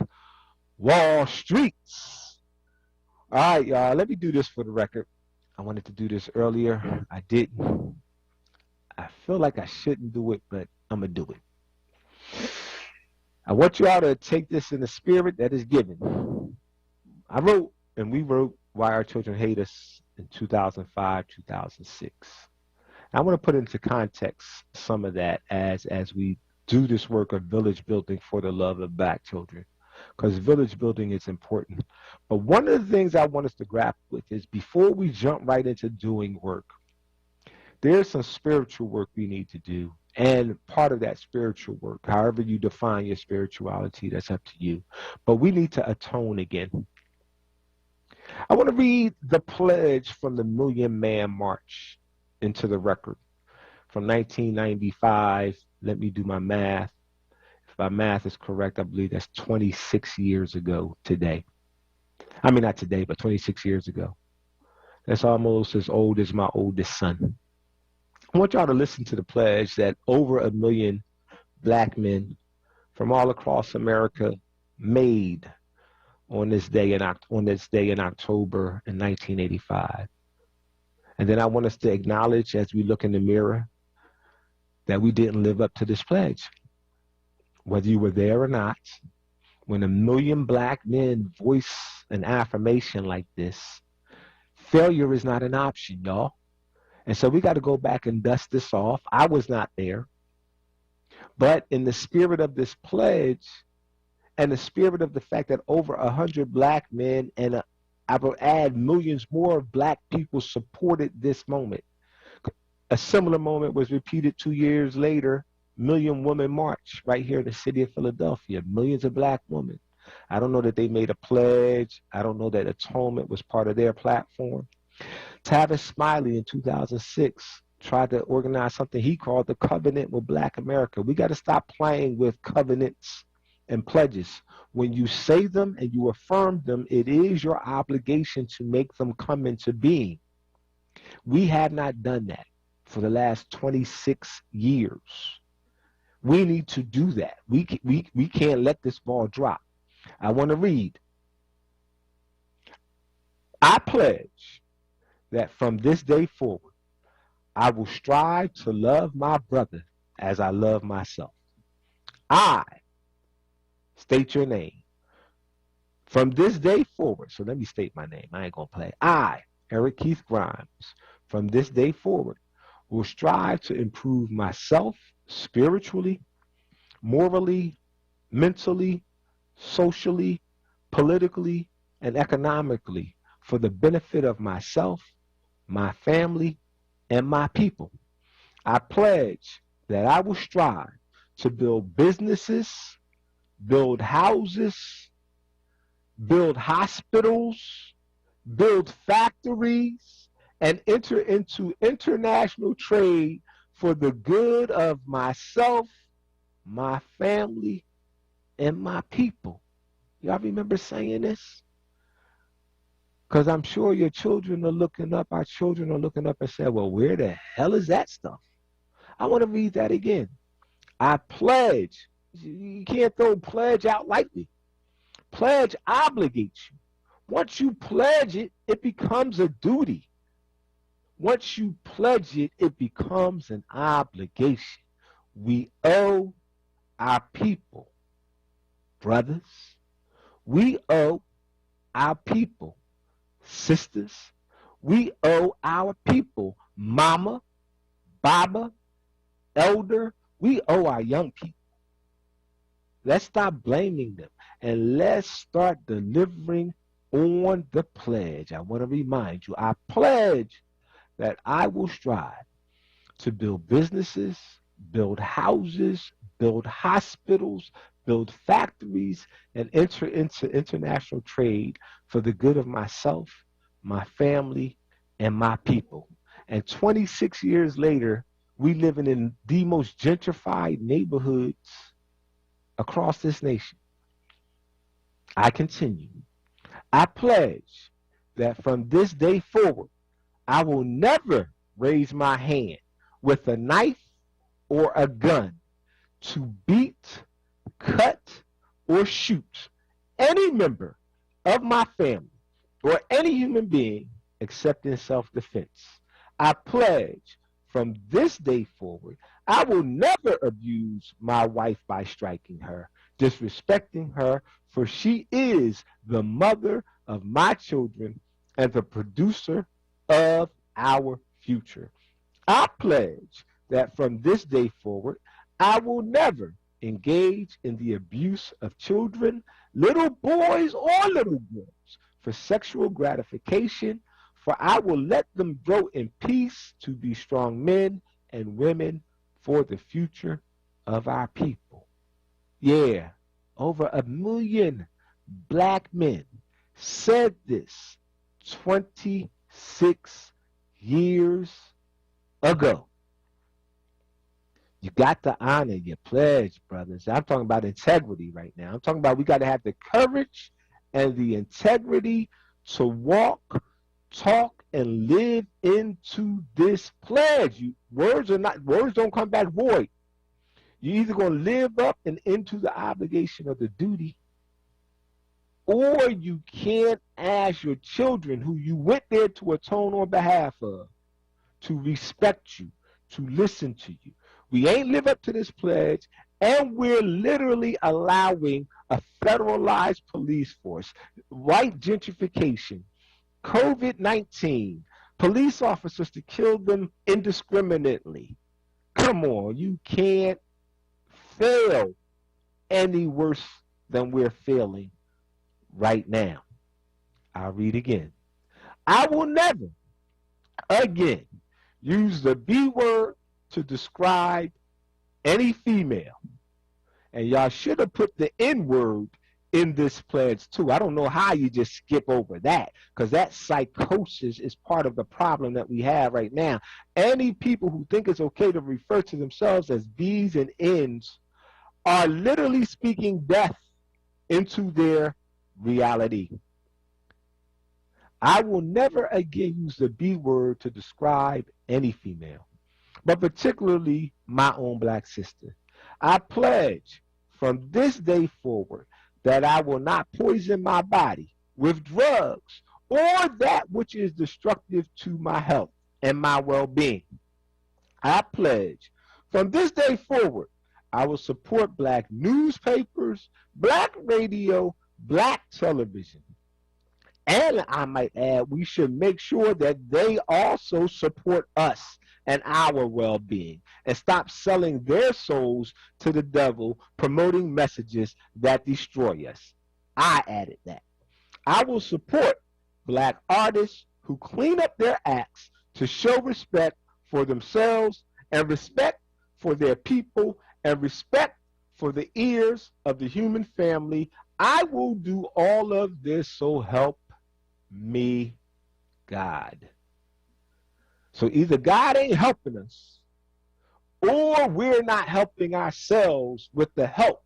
Wall Streets. All right, y'all, let me do this for the record. I wanted to do this earlier. I didn't. I feel like I shouldn't do it, but I'm going to do it. I want y'all to take this in the spirit that is given. I wrote, and we wrote, Why Our Children Hate Us in 2005, 2006. I want to put into context some of that as we do this work of village building for the love of Black children, because village building is important. But one of the things I want us to grapple with is before we jump right into doing work, there's some spiritual work we need to do. And part of that spiritual work, however you define your spirituality, that's up to you. But we need to atone again. I want to read the pledge from the Million Man March into the record from 1995. Let me do my math. If my math is correct, I believe that's 26 years ago today. I mean, not today, but 26 years ago. That's almost as old as my oldest son. I want y'all to listen to the pledge that over 1 million Black men from all across America made on this day in October in 1985. And then I want us to acknowledge as we look in the mirror that we didn't live up to this pledge. Whether you were there or not, when 1 million Black men voice an affirmation like this, failure is not an option, y'all. And so we got to go back and dust this off. I was not there. But in the spirit of this pledge and the spirit of the fact that over 100 Black men and I will add millions more Black people supported this moment. A similar moment was repeated 2 years later, Million Woman March right here in the city of Philadelphia, millions of Black women. I don't know that they made a pledge. I don't know that atonement was part of their platform. Tavis Smiley in 2006 tried to organize something he called the Covenant with Black America. We got to stop playing with covenants and pledges. When you say them and you affirm them, it is your obligation to make them come into being. We have not done that for the last 26 years. We need to do that. We can't let this ball drop. I want to read. I pledge that from this day forward, I will strive to love my brother as I love myself. I, state your name. From this day forward, so let me state my name. I ain't going to play. I, Eric Keith Grimes, from this day forward, will strive to improve myself spiritually, morally, mentally, socially, politically, and economically for the benefit of myself, my family, and my people. I pledge that I will strive to build businesses, build houses, build hospitals, build factories, and enter into international trade for the good of myself, my family, and my people. Y'all remember saying this? Because I'm sure your children are looking up, our children are looking up and saying, well, where the hell is that stuff? I want to read that again. I pledge. You can't throw pledge out lightly. Pledge obligates you. Once you pledge it, it becomes a duty. Once you pledge it, it becomes an obligation. We owe our people, brothers. We owe our people, sisters. We owe our people, mama, baba, elder. We owe our young people. Let's stop blaming them and let's start delivering on the pledge. I want to remind you, I pledge that I will strive to build businesses, build houses, build hospitals, build factories, and enter into international trade for the good of myself, my family, and my people. And 26 years later, we living in the most gentrified neighborhoods across this nation. I continue. I pledge that from this day forward, I will never raise my hand with a knife or a gun to beat, cut, or shoot any member of my family or any human being except in self-defense. I pledge from this day forward, I will never abuse my wife by striking her, disrespecting her, for she is the mother of my children and the producer of our future. I pledge that from this day forward, I will never engage in the abuse of children, little boys or little girls, for sexual gratification, for I will let them grow in peace to be strong men and women for the future of our people. Yeah, over 1 million black men said this 26 years ago. You got to honor your pledge, brothers. I'm talking about integrity right now. I'm talking about we got to have the courage and the integrity to walk, talk, and live into this pledge. Words don't come back void. You're either going to live up and into the obligation of the duty, or you can't ask your children, who you went there to atone on behalf of, to respect you, to listen to you. We ain't live up to this pledge, and we're literally allowing a federalized police force, white gentrification, COVID-19, police officers to kill them indiscriminately. Come on, you can't fail any worse than we're failing right now. I'll read again. I will never again use the B word to describe any female. And y'all should have put the N word in this pledge too. I don't know how you just skip over that, because that psychosis is part of the problem that we have right now. Any people who think it's okay to refer to themselves as B's and N's are literally speaking death into their reality. I will never again use the B word to describe any female, but particularly my own black sister. I pledge from this day forward that I will not poison my body with drugs or that which is destructive to my health and my well-being. I pledge from this day forward, I will support black newspapers, black radio, black television. And I might add, we should make sure that they also support us and our well-being, and stop selling their souls to the devil, promoting messages that destroy us. I added that. I will support black artists who clean up their acts to show respect for themselves and respect for their people and respect for the ears of the human family. I will do all of this, so help me God. So either God ain't helping us, or we're not helping ourselves with the help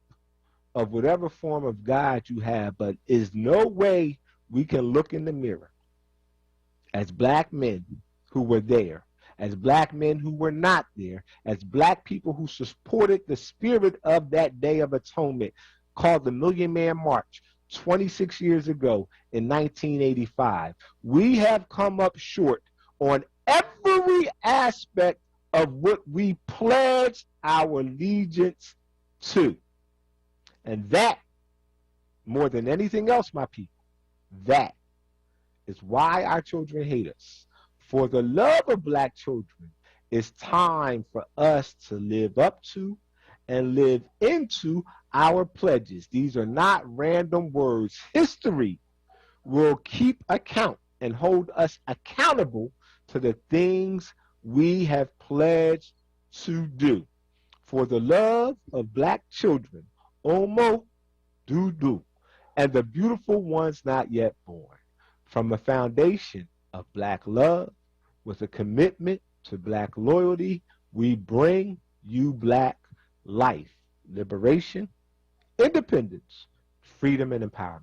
of whatever form of God you have. But is no way we can look in the mirror as black men who were there, as black men who were not there, as black people who supported the spirit of that Day of Atonement called the Million Man March 26 years ago in 1985. We have come up short on every aspect of what we pledged our allegiance to. And that, more than anything else, my people, that is why our children hate us. For the love of black children, it's time for us to live up to and live into our pledges. These are not random words. History will keep account and hold us accountable to the things we have pledged to do. For the love of black children, onWURD, and the beautiful ones not yet born. From a foundation of black love with a commitment to black loyalty, we bring you black life, liberation, independence, freedom, and empowerment.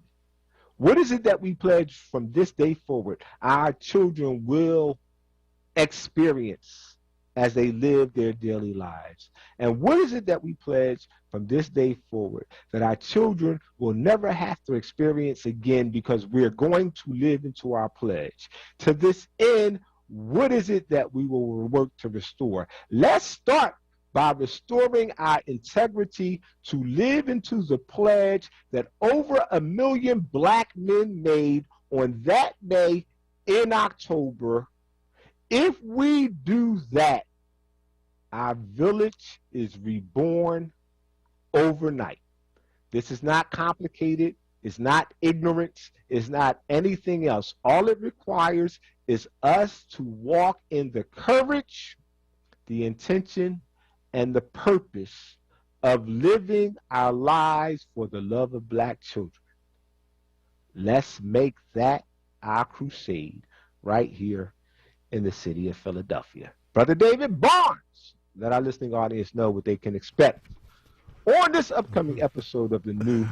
What is it that we pledge from this day forward our children will experience as they live their daily lives? And what is it that we pledge from this day forward that our children will never have to experience again, because we're going to live into our pledge? To this end, what is it that we will work to restore? Let's start by restoring our integrity to live into the pledge that over 1 million black men made on that day in October. If we do that, our village is reborn overnight. This is not complicated. It's not ignorance. It's not anything else. All it requires is us to walk in the courage, the intention, and the purpose of living our lives for the love of black children. Let's make that our crusade right here in the city of Philadelphia. Brother David Barnes, let our listening audience know what they can expect on this upcoming episode of the New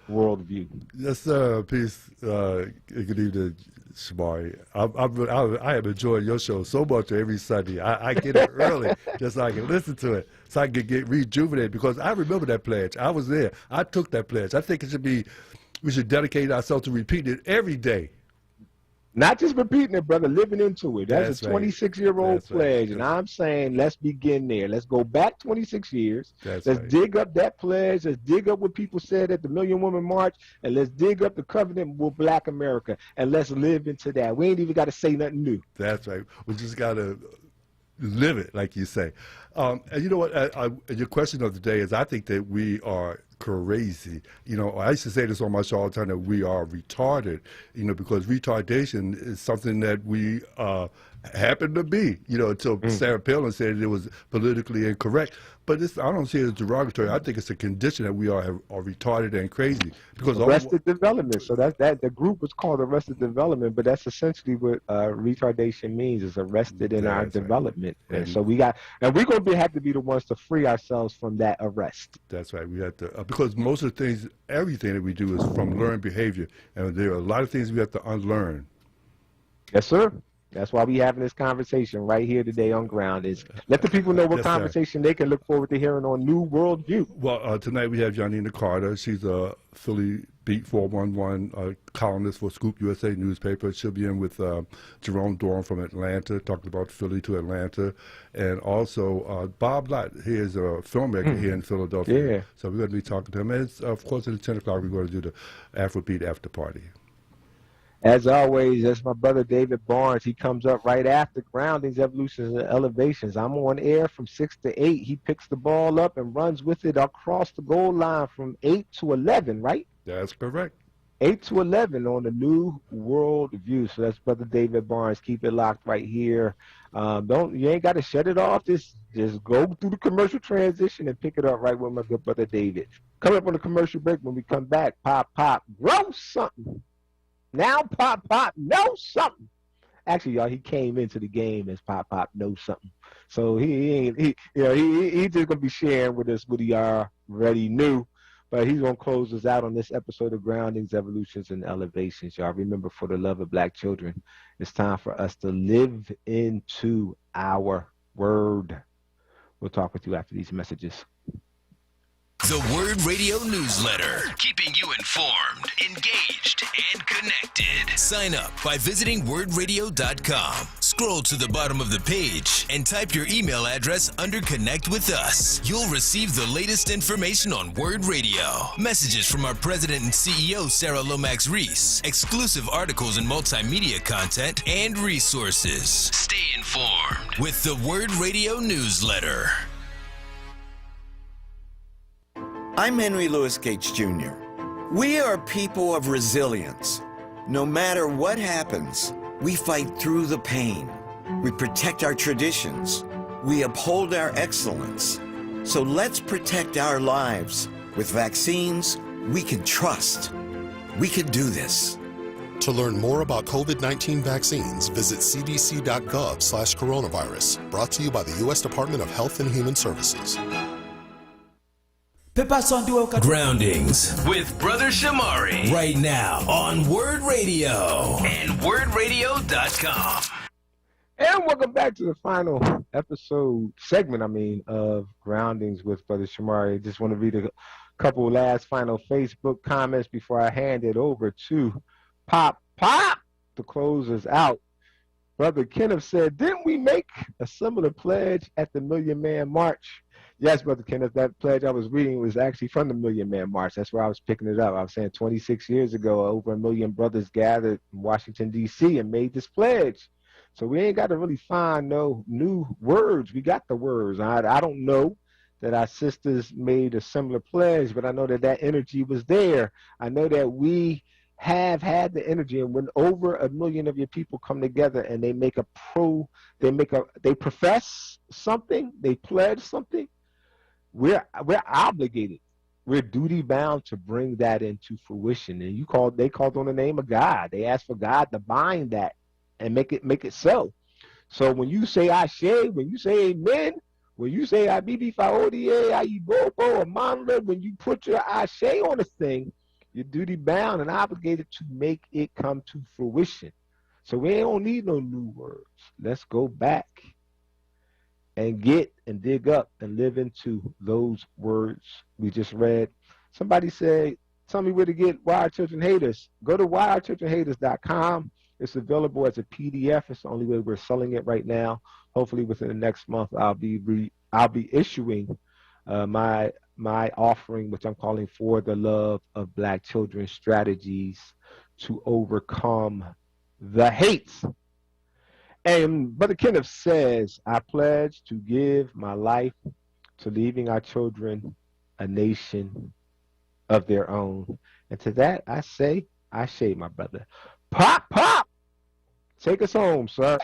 Worldview. Yes, sir. Peace. Good evening, Shamari. I have enjoyed your show so much every Sunday. I get it early just so I can listen to it, so I can get rejuvenated, because I remember that pledge. I was there. I took that pledge. I think we should dedicate ourselves to repeating it every day. Not just repeating it, brother, living into it. That's a 26-year-old pledge, right. And I'm saying let's begin there. Let's go back 26 years. Let's dig up that pledge. Let's dig up what people said at the Million Woman March, and let's dig up the covenant with Black America, and let's live into that. We ain't even got to say nothing new. That's right. We just got to live it, like you say. And you know what? Your question of the day is, I think that we are crazy. You know, I used to say this on my show all the time, that we are retarded, you know, because retardation is something that we happen to be, you know, until Sarah Palin said it was politically incorrect. But I don't see it as derogatory. I think it's a condition that we are retarded and crazy. Because arrested development. So that the group was called arrested development, but that's essentially what retardation means, is arrested in our development. And so we're going to have to be the ones to free ourselves from that arrest. That's right. We have to, because most of the things, everything that we do is from learned behavior. And there are a lot of things we have to unlearn. Yes, sir. That's why we having this conversation right here today on Ground. Is let the people know what conversation they can look forward to hearing on New Worldview. Well, tonight we have Janina Carter. She's a Philly Beat 411 columnist for Scoop USA newspaper. She'll be in with Jerome Dorn from Atlanta, talking about Philly to Atlanta. And also Bob Lott, he is a filmmaker here in Philadelphia. Yeah. So we're going to be talking to him. And of course, at 10 o'clock, we're going to do the Afrobeat after party. As always, that's my brother David Barnes. He comes up right after Groundings, Evolutions, and Elevations. I'm on air from 6 to 8. He picks the ball up and runs with it across the goal line from 8 to 11, right? That's correct. 8 to 11 on the New Worldview. So that's brother David Barnes. Keep it locked right here. You ain't got to shut it off. Just go through the commercial transition and pick it up right with my good brother David. Coming up on the commercial break, when we come back, pop, grow something. Now Pop knows something. Actually, y'all, he came into the game as Pop knows something. So he just gonna be sharing with us what he already knew. But he's gonna close us out on this episode of Groundings, Evolutions, and Elevations. Y'all remember, for the love of black children, it's time for us to live into our word. We'll talk with you after these messages. The WURD Radio Newsletter, keeping you informed, engaged, and connected. Sign up by visiting WURDradio.com. Scroll to the bottom of the page and type your email address under Connect with Us. You'll receive the latest information on WURD Radio, messages from our president and CEO, Sarah Lomax Reese, exclusive articles and multimedia content, and resources. Stay informed with the WURD Radio Newsletter. I'm Henry Louis Gates Jr. We are people of resilience. No matter what happens, we fight through the pain. We protect our traditions. We uphold our excellence. So let's protect our lives. With vaccines, we can trust. We can do this. To learn more about COVID-19 vaccines, visit cdc.gov/coronavirus. Brought to you by the U.S. Department of Health and Human Services. Groundings with Brother Shamari right now on WURD Radio and WURDradio.com. And welcome back to the final segment of Groundings with Brother Shamari. Just want to read a couple last final Facebook comments before I hand it over to Pop to close us out. Brother Kenneth said, didn't we make a similar pledge at the Million Man March? Yes, Brother Kenneth, that pledge I was reading was actually from the Million Man March. That's where I was picking it up. I was saying 26 years ago, over 1 million brothers gathered in Washington, D.C. and made this pledge. So we ain't got to really find no new words. We got the words. I don't know that our sisters made a similar pledge, but I know that that energy was there. I know that we have had the energy, and when over 1 million of your people come together and they make they profess something, they pledge something, we're obligated, we're duty bound to bring that into fruition. And they called on the name of God. They asked for God to bind that and make it so. So when you say Ashe, when you say Amen, when you say Abibi Faodie, Ayibobo, Amanla, when you put your Ashe on a thing, you're duty bound and obligated to make it come to fruition. So we don't need no new words. Let's go back and get and dig up and live into those words we just read. Somebody said, tell me where to get Why Our Children Hate Us. Go to whyourchildrenhateus.com. It's available as a PDF. It's the only way we're selling it right now. Hopefully within the next month, I'll be issuing my offering, which I'm calling For the Love of Black Children, Strategies to Overcome the Hate. And Brother Kenneth says, I pledge to give my life to leaving our children a nation of their own. And to that, I say, Ashe, my brother. Pop, pop! Take us home, sir.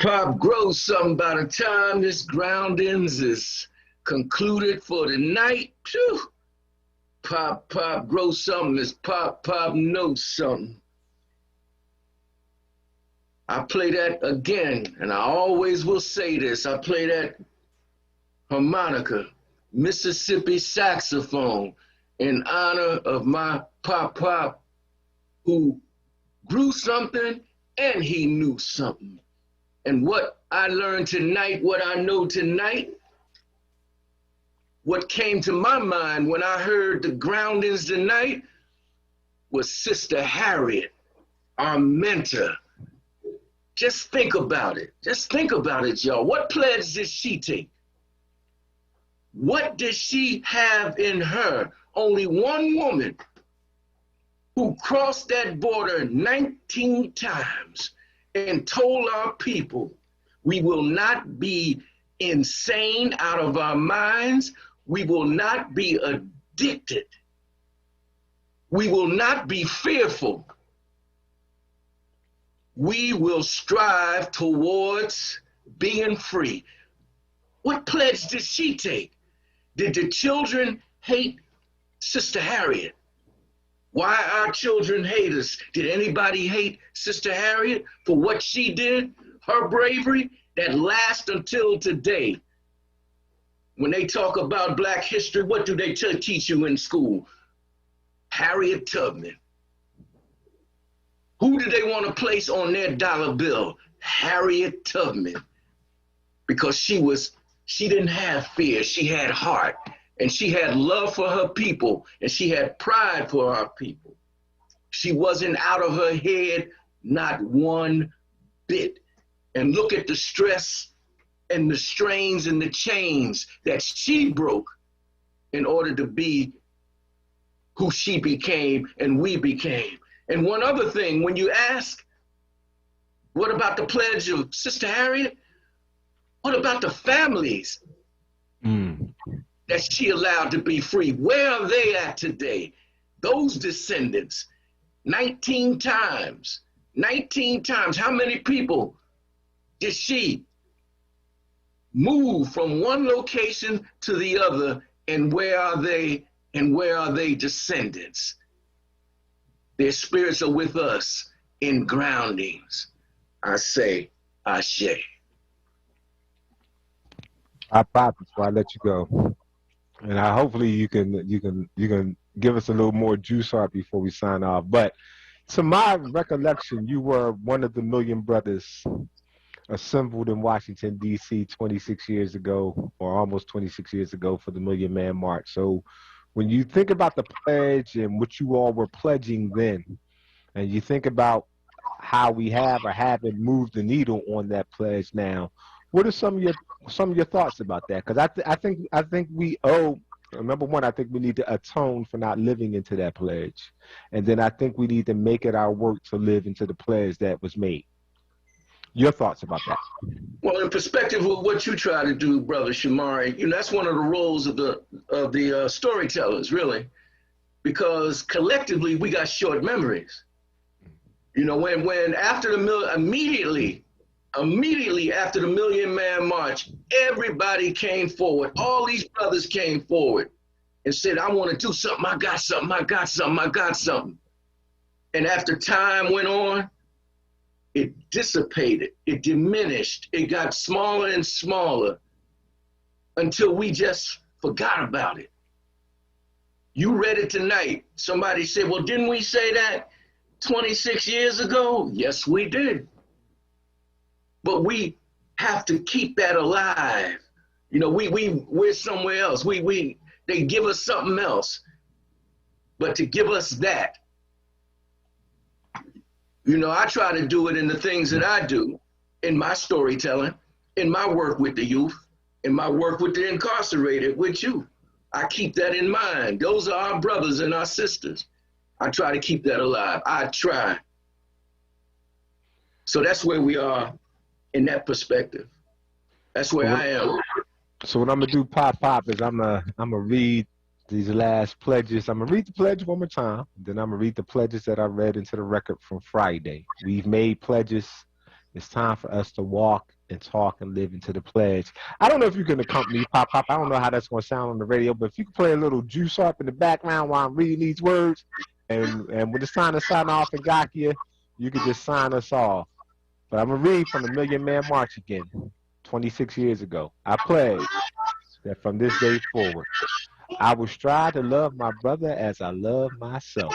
Pop, grow something by the time this groundings is concluded for the night. Phew. Pop, grow something is pop, know something. I play that again, and I always will say this. I play that harmonica, Mississippi saxophone, in honor of my pop, who grew something and he knew something. And what I learned tonight, what I know tonight, what came to my mind when I heard the groundings tonight was Sister Harriet, our mentor. Just think about it. Just think about it, y'all. What pledge did she take? What did she have in her? Only one woman who crossed that border 19 times and told our people, we will not be insane out of our minds. We will not be addicted. We will not be fearful. We will strive towards being free. What pledge did she take? Did the children hate Sister Harriet? Why our children hate us? Did anybody hate Sister Harriet for what she did? Her bravery that lasts until today. When they talk about Black history, what do they teach you in school? Harriet Tubman. Who do they want to place on their dollar bill? Harriet Tubman. Because she didn't have fear, she had heart. And she had love for her people, and she had pride for her people. She wasn't out of her head, not one bit. And look at the stress and the strains and the chains that she broke in order to be who she became and we became. And one other thing, when you ask, what about the pledge of Sister Harriet? What about the families that she allowed to be free? Where are they at today? Those descendants, 19 times, 19 times. How many people did she move from one location to the other, and where are they, and where are they descendants? Their spirits are with us in groundings. I say, Ashe. I pop before I let you go, and hopefully you can give us a little more juice art before we sign off. But to my recollection, you were one of the Million Brothers assembled in Washington, D.C. 26 years ago, or almost 26 years ago, for the Million Man March. So when you think about the pledge and what you all were pledging then, and you think about how we have or haven't moved the needle on that pledge now, what are some of your thoughts about that? Because I think we owe, number one, I think we need to atone for not living into that pledge, and then I think we need to make it our work to live into the pledge that was made. Your thoughts about that? Well, in perspective of what you try to do, Brother Shamari, that's one of the roles of the storytellers, really, because collectively we got short memories. When after immediately after the Million Man March, everybody came forward. All these brothers came forward and said, I want to do something. I got something. I got something. I got something. And after time went on, it dissipated. It diminished. It got smaller and smaller until we just forgot about it. You read it tonight. Somebody said, well, didn't we say that 26 years ago? Yes, we did. But we have to keep that alive. We're somewhere else. They give us something else. But to give us that, I try to do it in the things that I do, in my storytelling, in my work with the youth, in my work with the incarcerated, with you. I keep that in mind. Those are our brothers and our sisters. I try to keep that alive. I try. So that's where we are in that perspective. That's where I am. So what I'm gonna do, Pop, is I'm gonna read these last pledges. I'm gonna read the pledge one more time. Then I'm gonna read the pledges that I read into the record from Friday. We've made pledges. It's time for us to walk and talk and live into the pledge. I don't know if you can accompany Pop. I don't know how that's gonna sound on the radio, but if you can play a little juice up in the background while I'm reading these words, and when it's time to sign off and Gakia, you can just sign us off. But I'm going to read from the Million Man March again, 26 years ago. I pledge that from this day forward, I will strive to love my brother as I love myself.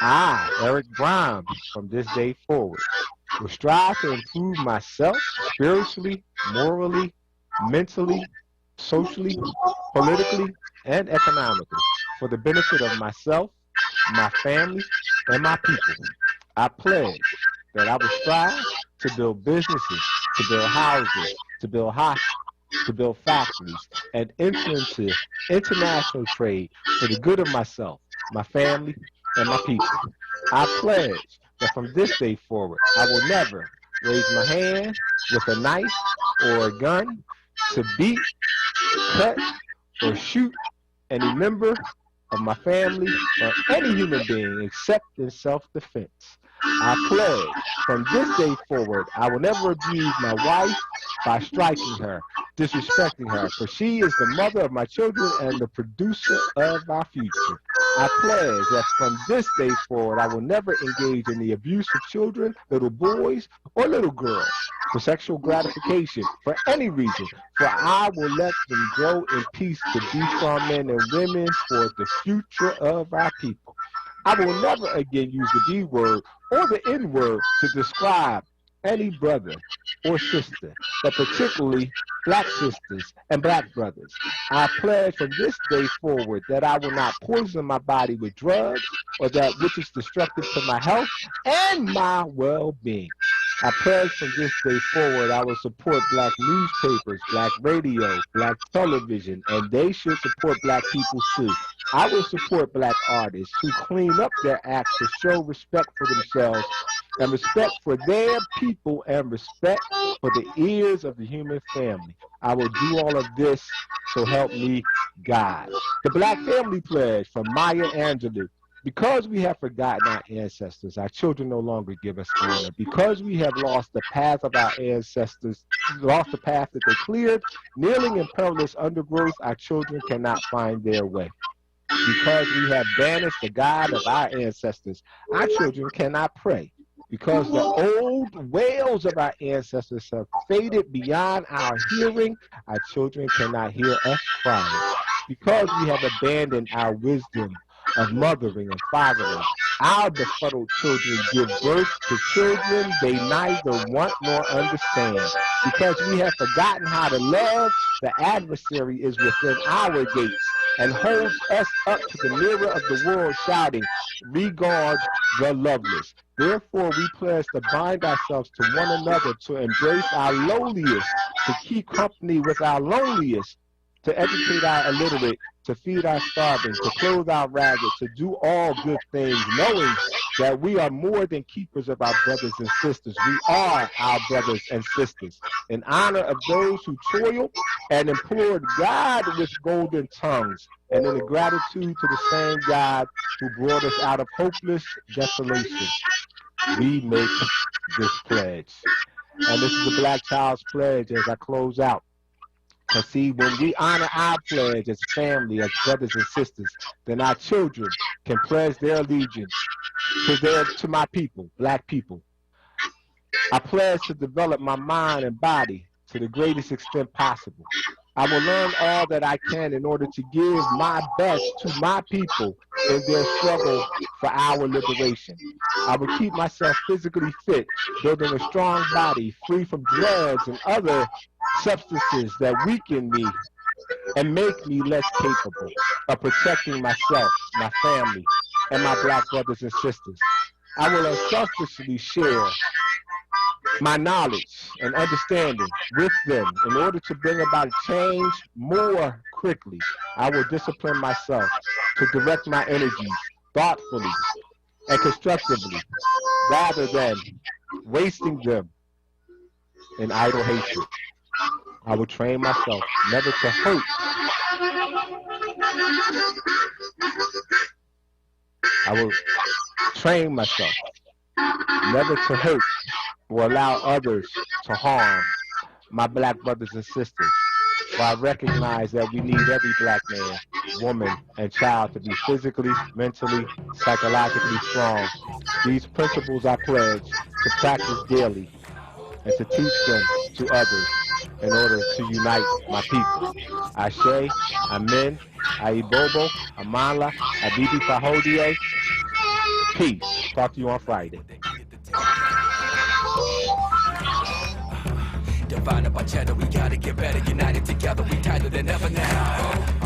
I, Eric Grimes, from this day forward, will strive to improve myself spiritually, morally, mentally, socially, politically, and economically for the benefit of myself, my family, and my people. I pledge that I will strive to build businesses, to build houses, to build hospitals, to build factories, and enter into international trade for the good of myself, my family, and my people. I pledge that from this day forward, I will never raise my hand with a knife or a gun to beat, cut, or shoot any member of my family or any human being except in self-defense. I pledge from this day forward, I will never abuse my wife by striking her, disrespecting her, for she is the mother of my children and the producer of our future. I pledge that from this day forward, I will never engage in the abuse of children, little boys, or little girls for sexual gratification for any reason, for I will let them grow in peace to be strong men and women for the future of our people. I will never again use the B word or the N word to describe any brother or sister, but particularly black sisters and black brothers. I pledge from this day forward that I will not poison my body with drugs or that which is destructive to my health and my well-being. I pledge from this day forward I will support black newspapers, black radio, black television, and they should support black people too. I will support black artists who clean up their acts to show respect for themselves and respect for their people and respect for the ears of the human family. I will do all of this, so help me God. The Black Family Pledge from Maya Angelou. Because we have forgotten our ancestors, our children no longer give us honor. Because we have lost the path of our ancestors, lost the path that they cleared, kneeling in perilous undergrowth, our children cannot find their way. Because we have banished the God of our ancestors, our children cannot pray. Because the old wails of our ancestors have faded beyond our hearing, our children cannot hear us crying. Because we have abandoned our wisdom of mothering and fathering, our befuddled children give birth to children they neither want nor understand. Because we have forgotten how to love, the adversary is within our gates and holds us up to the mirror of the world, shouting, "Regard the loveless." Therefore, we pledge to bind ourselves to one another, to embrace our lowliest, to keep company with our loneliest, to educate our illiterate, to feed our starving, to clothe our ragged, to do all good things, knowing that we are more than keepers of our brothers and sisters. We are our brothers and sisters. In honor of those who toil and implored God with golden tongues, and in gratitude to the same God who brought us out of hopeless desolation, we make this pledge. And this is the Black Child's Pledge as I close out. Because see, when we honor our pledge as family, as brothers and sisters, then our children can pledge their allegiance to my people, Black people. I pledge to develop my mind and body to the greatest extent possible. I will learn all that I can in order to give my best to my people in their struggle for our liberation. I will keep myself physically fit, building a strong body free from drugs and other substances that weaken me and make me less capable of protecting myself, my family, and my Black brothers and sisters. I will unselfishly share my knowledge and understanding with them in order to bring about change more quickly. I will discipline myself to direct my energies thoughtfully and constructively rather than wasting them in idle hatred. I will train myself never to hurt. I will train myself never to hurt or allow others to harm my Black brothers and sisters. For I recognize that we need every Black man, woman, and child to be physically, mentally, psychologically strong. These principles I pledge to practice daily and to teach them to others in order to unite my people. Ashe, Amen, Aibobo, Amala, Abibi Fahodie. Peace. Talk to you on Friday. Divine up our cheddar, we gotta get better, united together, we tighter than ever now.